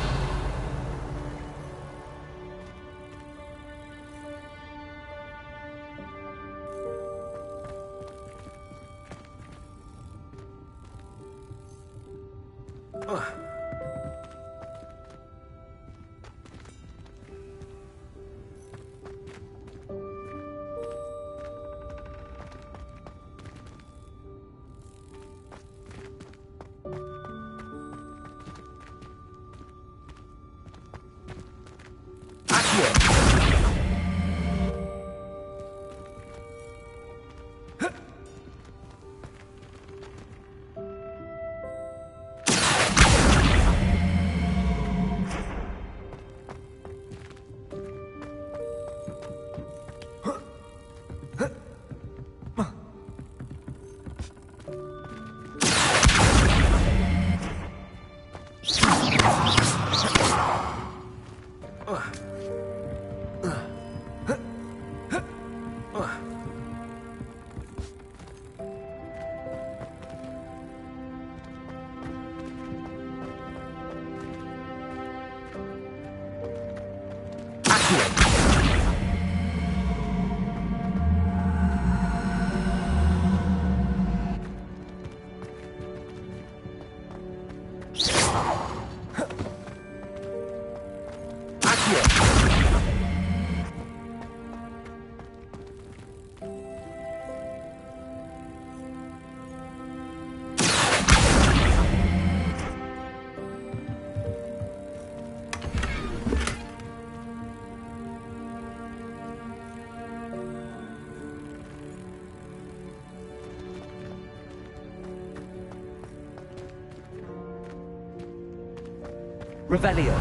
Revelio.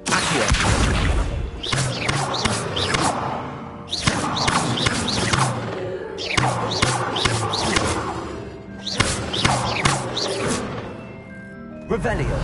Accio. Revelio.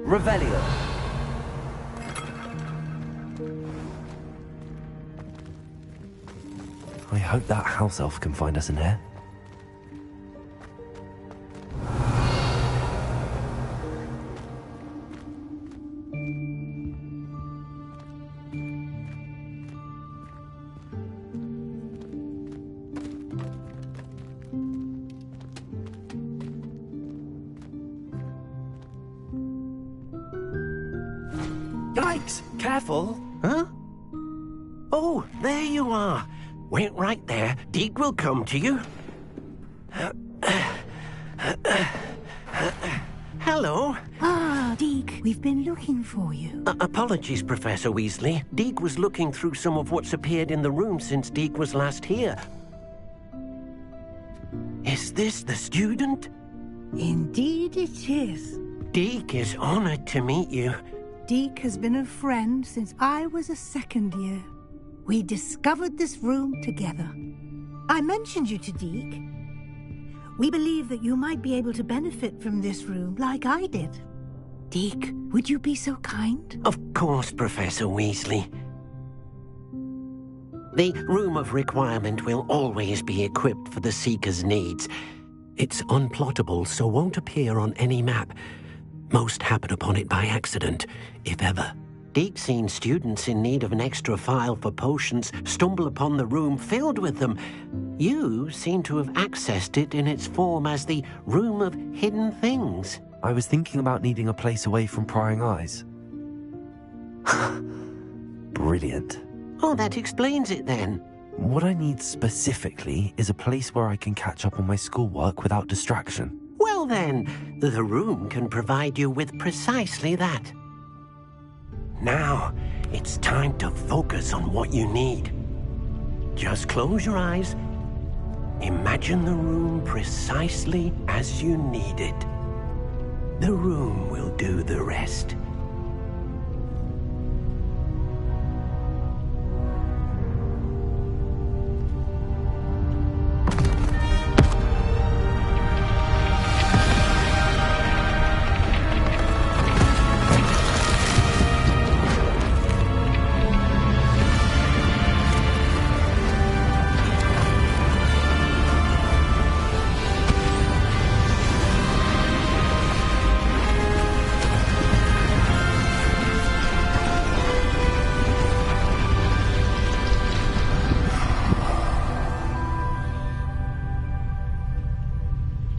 Revelio. I hope that house elf can find us in here. Yikes! Careful! Huh? Oh, there you are. Wait right there. Deke will come to you. Hello. Ah, Deke, we've been looking for you. Apologies, Professor Weasley. Deke was looking through some of what's appeared in the room since Deke was last here. Is this the student? Indeed it is. Deke is honored to meet you. Deke has been a friend since I was a second year. We discovered this room together. I mentioned you to Deke. We believe that you might be able to benefit from this room like I did. Deke, would you be so kind? Of course, Professor Weasley. The Room of Requirement will always be equipped for the Seeker's needs. It's unplottable, so won't appear on any map. Most happen upon it by accident, if ever. Deke's seen students in need of an extra file for potions stumble upon the room filled with them. You seem to have accessed it in its form as the Room of Hidden Things. I was thinking about needing a place away from prying eyes. Brilliant. Oh, that explains it then. What I need specifically is a place where I can catch up on my schoolwork without distraction. Well then, the room can provide you with precisely that. Now, it's time to focus on what you need. Just close your eyes. Imagine the room precisely as you need it. The room will do the rest.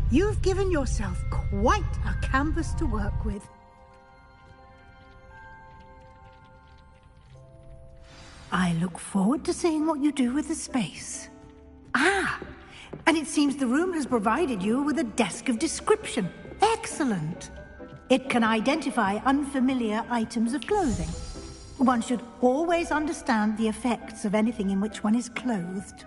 You've given yourself quite a canvas to work with. I look forward to seeing what you do with the space. Ah, and it seems the room has provided you with a desk of description. Excellent. It can identify unfamiliar items of clothing. One should always understand the effects of anything in which one is clothed.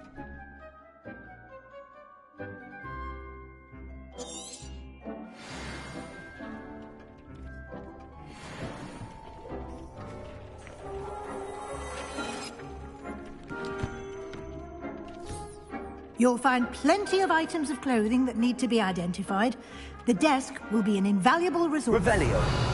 You'll find plenty of items of clothing that need to be identified. The desk will be an invaluable resource. Revelio.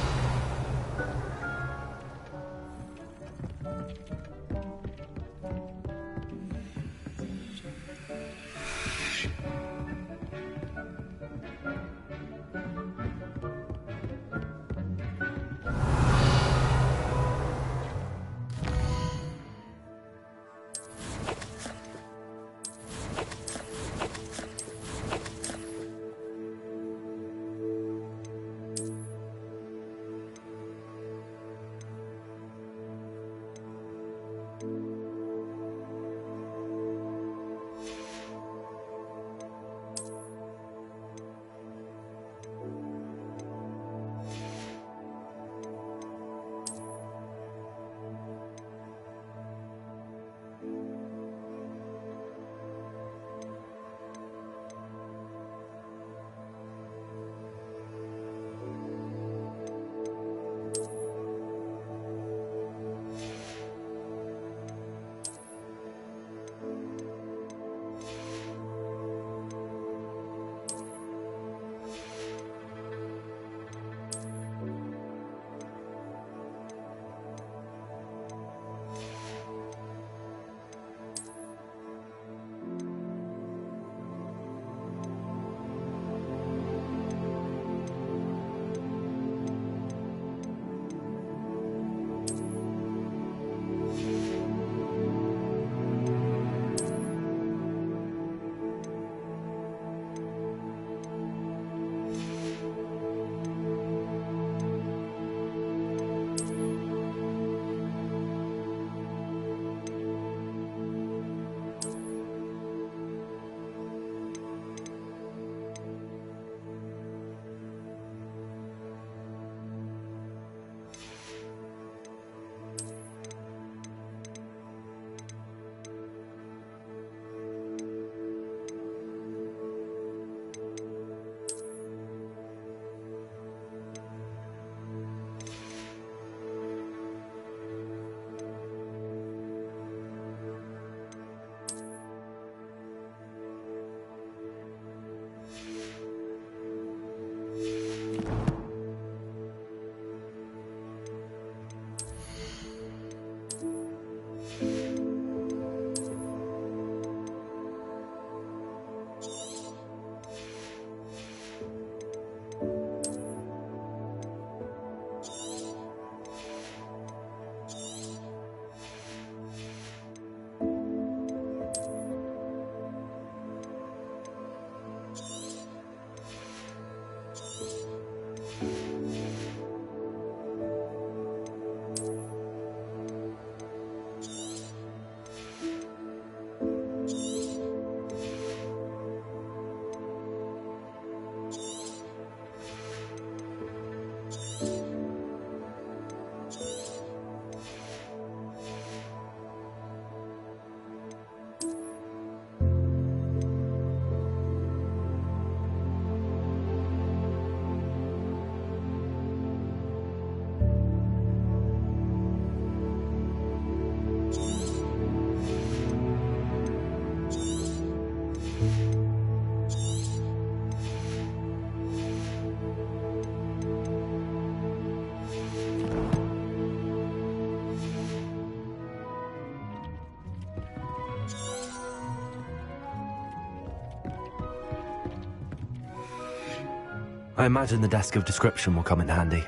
I imagine the desk of description will come in handy.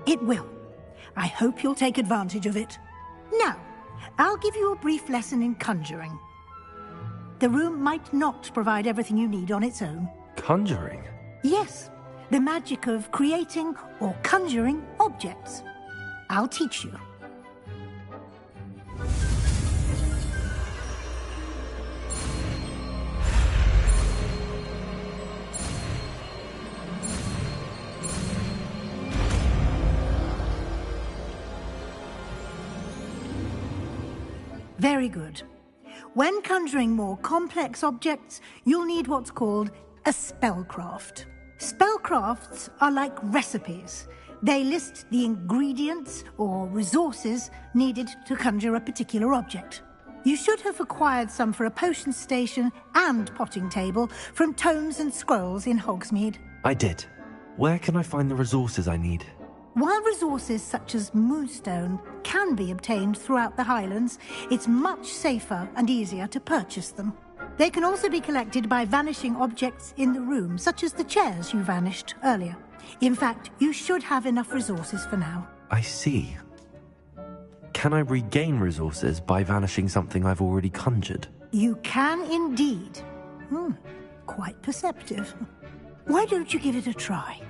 It will. I hope you'll take advantage of it. Now, I'll give you a brief lesson in conjuring. The room might not provide everything you need on its own. Conjuring? Yes, the magic of creating or conjuring objects. I'll teach you. Very good. When conjuring more complex objects, you'll need what's called a spellcraft. Spellcrafts are like recipes. They list the ingredients or resources needed to conjure a particular object. You should have acquired some for a potion station and potting table from tomes and scrolls in Hogsmeade. I did. Where can I find the resources I need? While resources such as moonstone can be obtained throughout the Highlands, it's much safer and easier to purchase them. They can also be collected by vanishing objects in the room, such as the chairs you vanished earlier. In fact, you should have enough resources for now. I see. Can I regain resources by vanishing something I've already conjured? You can indeed. Quite perceptive. Why don't you give it a try?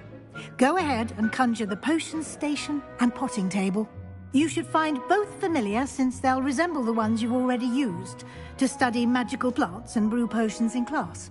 Go ahead and conjure the potion station and potting table. You should find both familiar, since they'll resemble the ones you've already used to study magical plants and brew potions in class.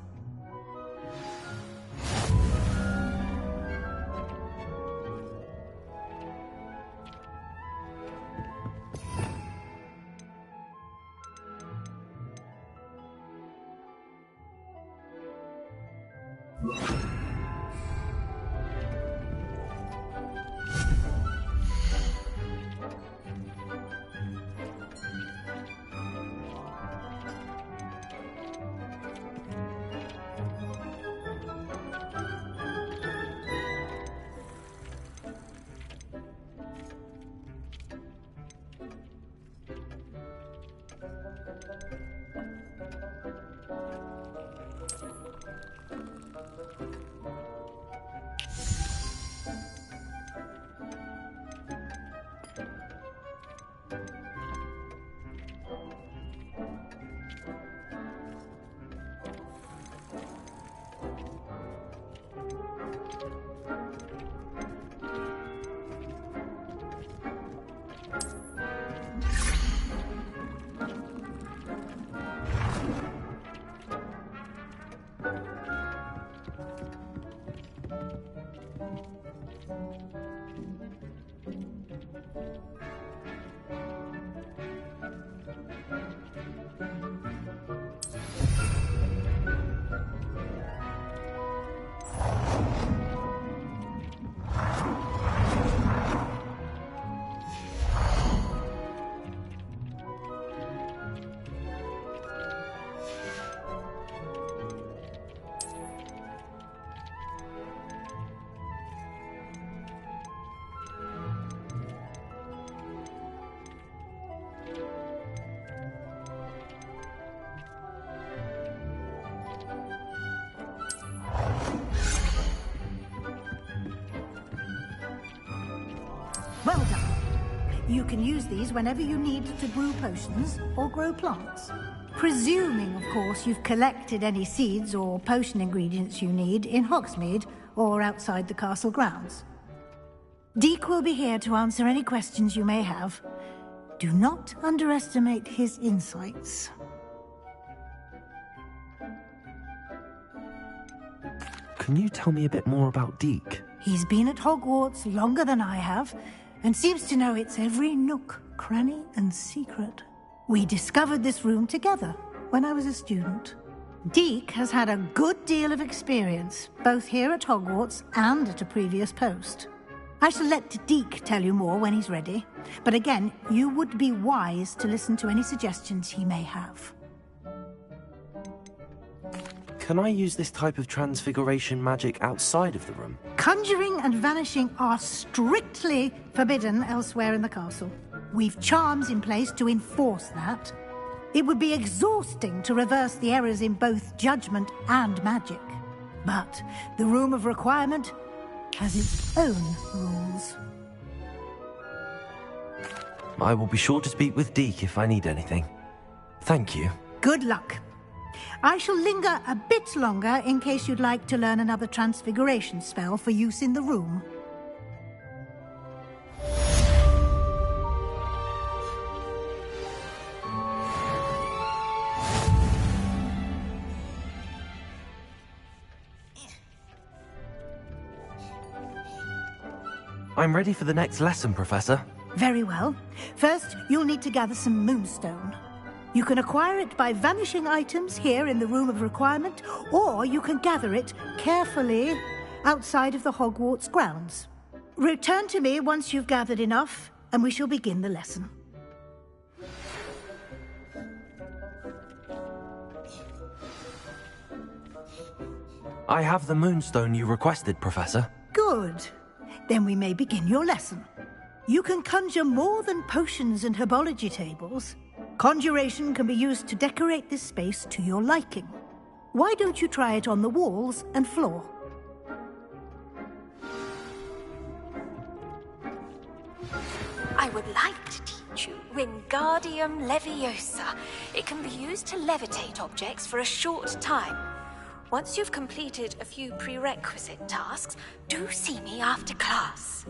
Well done. You can use these whenever you need to brew potions or grow plants. Presuming, of course, you've collected any seeds or potion ingredients you need in Hogsmeade or outside the castle grounds. Deek will be here to answer any questions you may have. Do not underestimate his insights. Can you tell me a bit more about Deek? He's been at Hogwarts longer than I have, and seems to know its every nook, cranny, and secret. We discovered this room together when I was a student. Deek has had a good deal of experience, both here at Hogwarts and at a previous post. I shall let Deek tell you more when he's ready, but again, you would be wise to listen to any suggestions he may have. Can I use this type of transfiguration magic outside of the room? Conjuring and vanishing are strictly forbidden elsewhere in the castle. We've charms in place to enforce that. It would be exhausting to reverse the errors in both judgment and magic. But the Room of Requirement has its own rules. I will be sure to speak with Deek if I need anything. Thank you. Good luck. I shall linger a bit longer in case you'd like to learn another transfiguration spell for use in the room. I'm ready for the next lesson, Professor. Very well. First, you'll need to gather some moonstone. You can acquire it by vanishing items here in the Room of Requirement, or you can gather it carefully outside of the Hogwarts grounds. Return to me once you've gathered enough, and we shall begin the lesson. I have the moonstone you requested, Professor. Good. Then we may begin your lesson. You can conjure more than potions and herbology tables. Conjuration can be used to decorate this space to your liking. Why don't you try it on the walls and floor? I would like to teach you Wingardium Leviosa. It can be used to levitate objects for a short time. Once you've completed a few prerequisite tasks, do see me after class.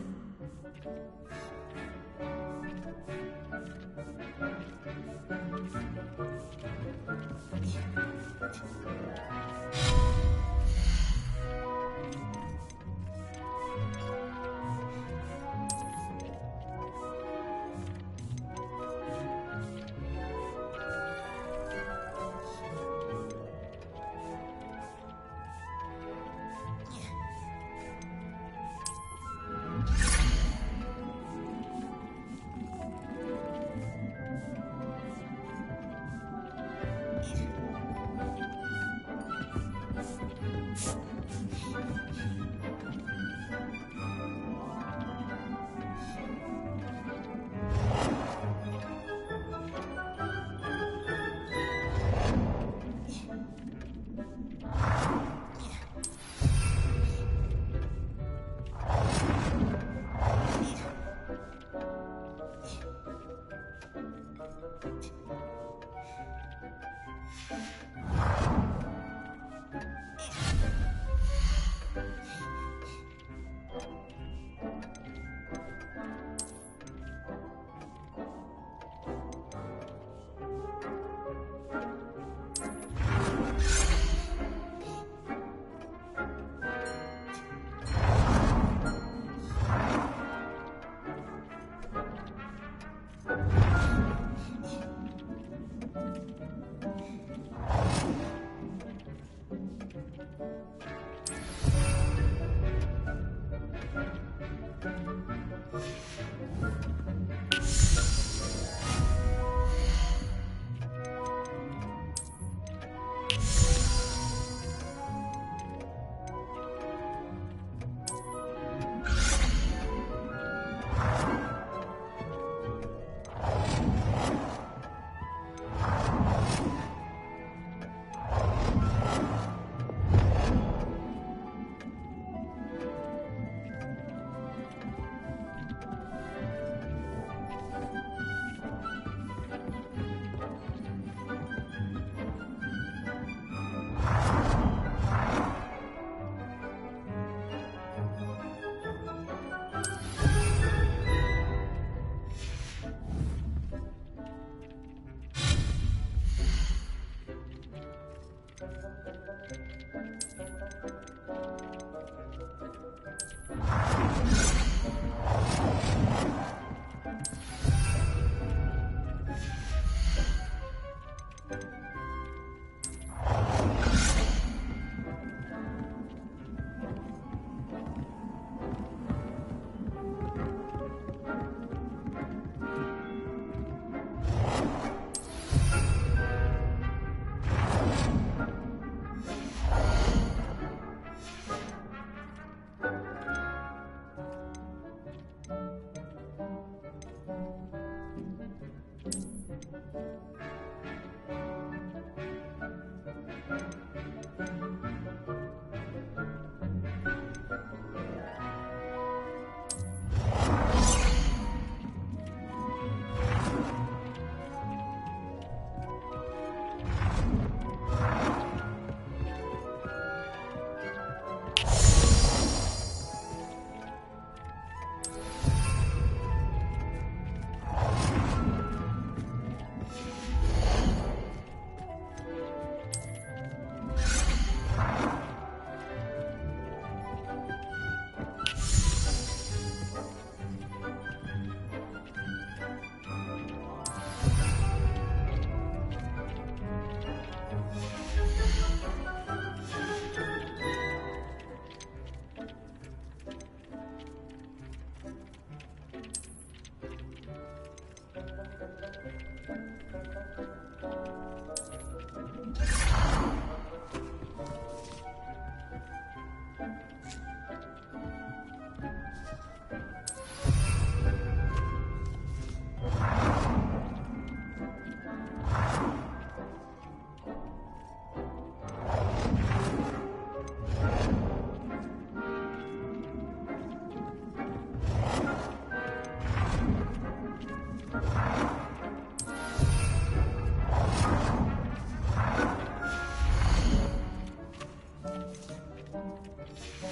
Good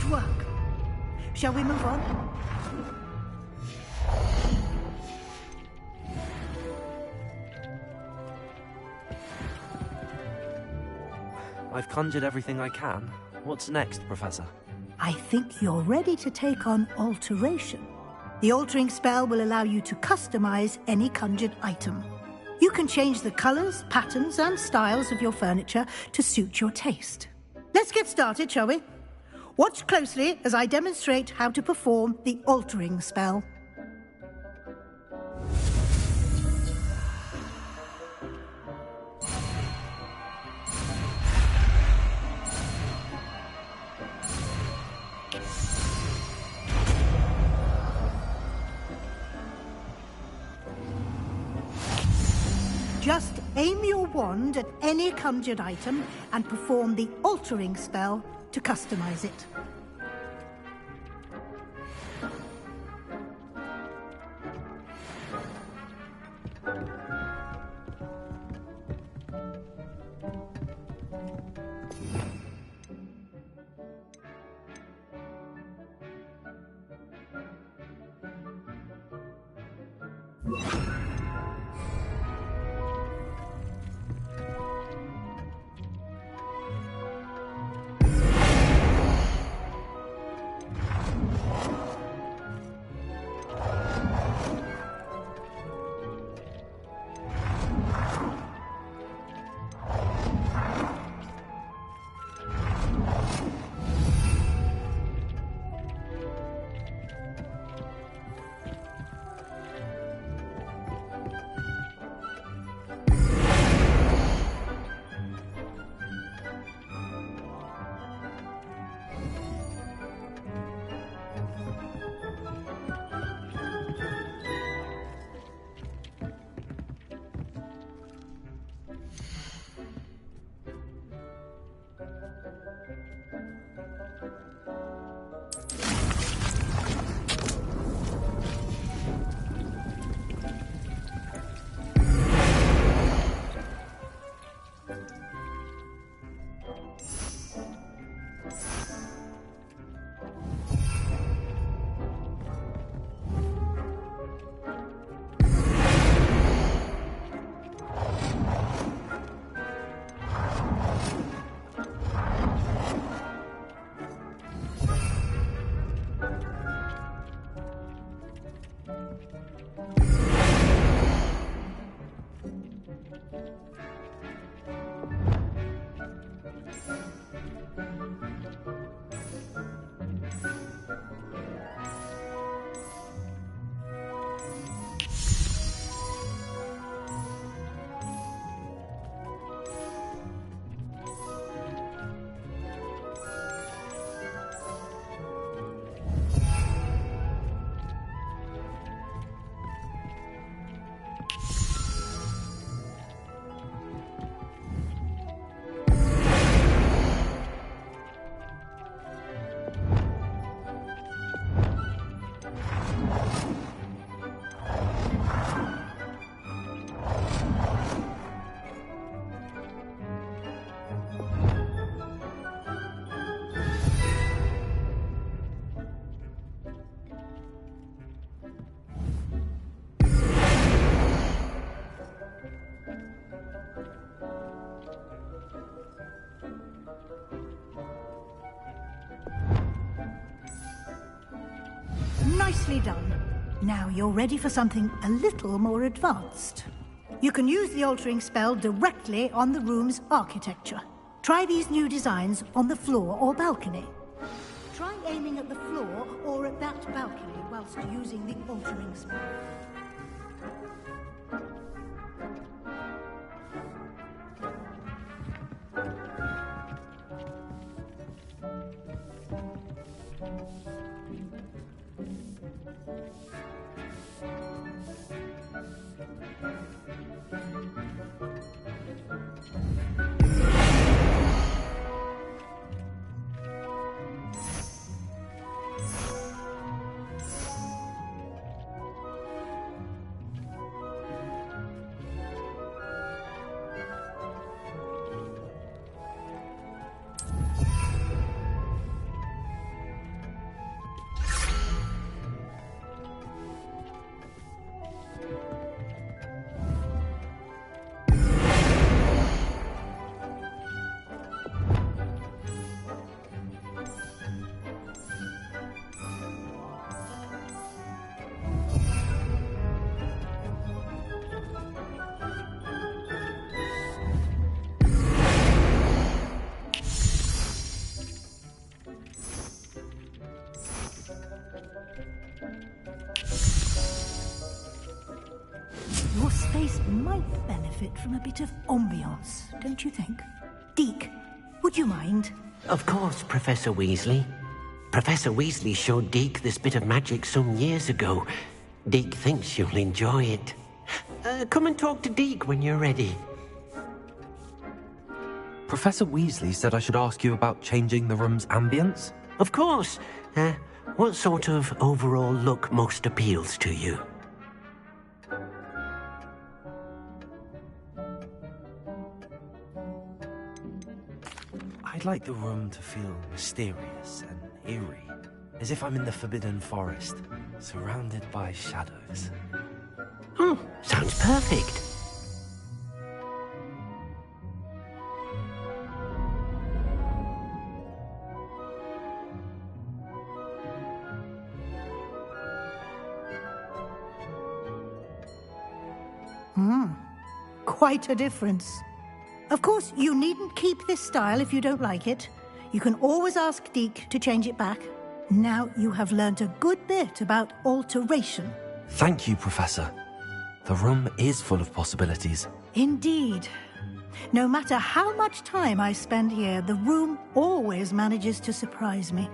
work. Shall we move on? I've conjured everything I can. What's next, Professor? I think you're ready to take on alteration. The altering spell will allow you to customize any conjured item. You can change the colors, patterns, and styles of your furniture to suit your taste. Let's get started, shall we? Watch closely as I demonstrate how to perform the altering spell. Just aim your wand at any conjured item and perform the altering spell to customize it. Nicely done. Now you're ready for something a little more advanced. You can use the altering spell directly on the room's architecture. Try these new designs on the floor or balcony. Try aiming at the floor or at that balcony whilst using the altering spell. Your space might benefit from a bit of ambiance, don't you think? Deke, would you mind? Of course, Professor Weasley. Professor Weasley showed Deke this bit of magic some years ago. Deke thinks you'll enjoy it. Come and talk to Deke when you're ready. Professor Weasley said I should ask you about changing the room's ambience? Of course. What sort of overall look most appeals to you? I'd like the room to feel mysterious and eerie, as if I'm in the Forbidden Forest, surrounded by shadows. Sounds perfect. Quite a difference. Of course, you needn't keep this style if you don't like it. You can always ask Deke to change it back. Now you have learnt a good bit about alteration. Thank you, Professor. The room is full of possibilities. Indeed. No matter how much time I spend here, the room always manages to surprise me.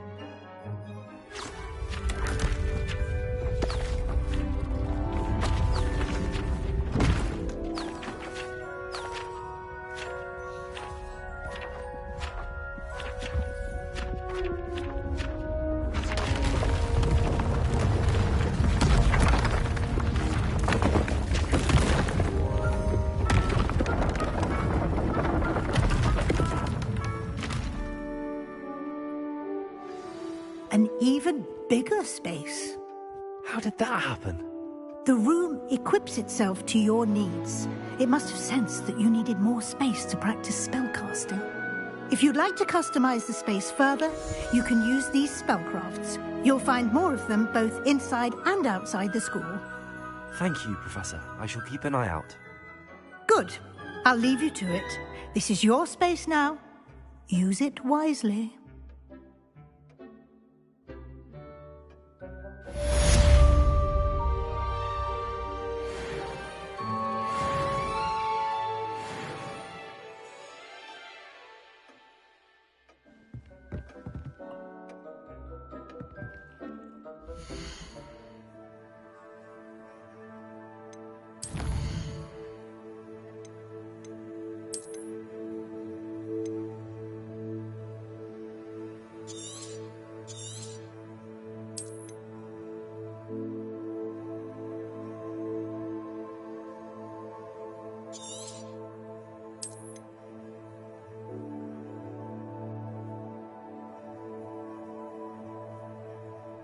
An even bigger space. How did that happen? The room equips itself to your needs. It must have sensed that you needed more space to practice spellcasting. If you'd like to customize the space further, you can use these spellcrafts. You'll find more of them both inside and outside the school. Thank you, Professor. I shall keep an eye out. Good. I'll leave you to it. This is your space now. Use it wisely.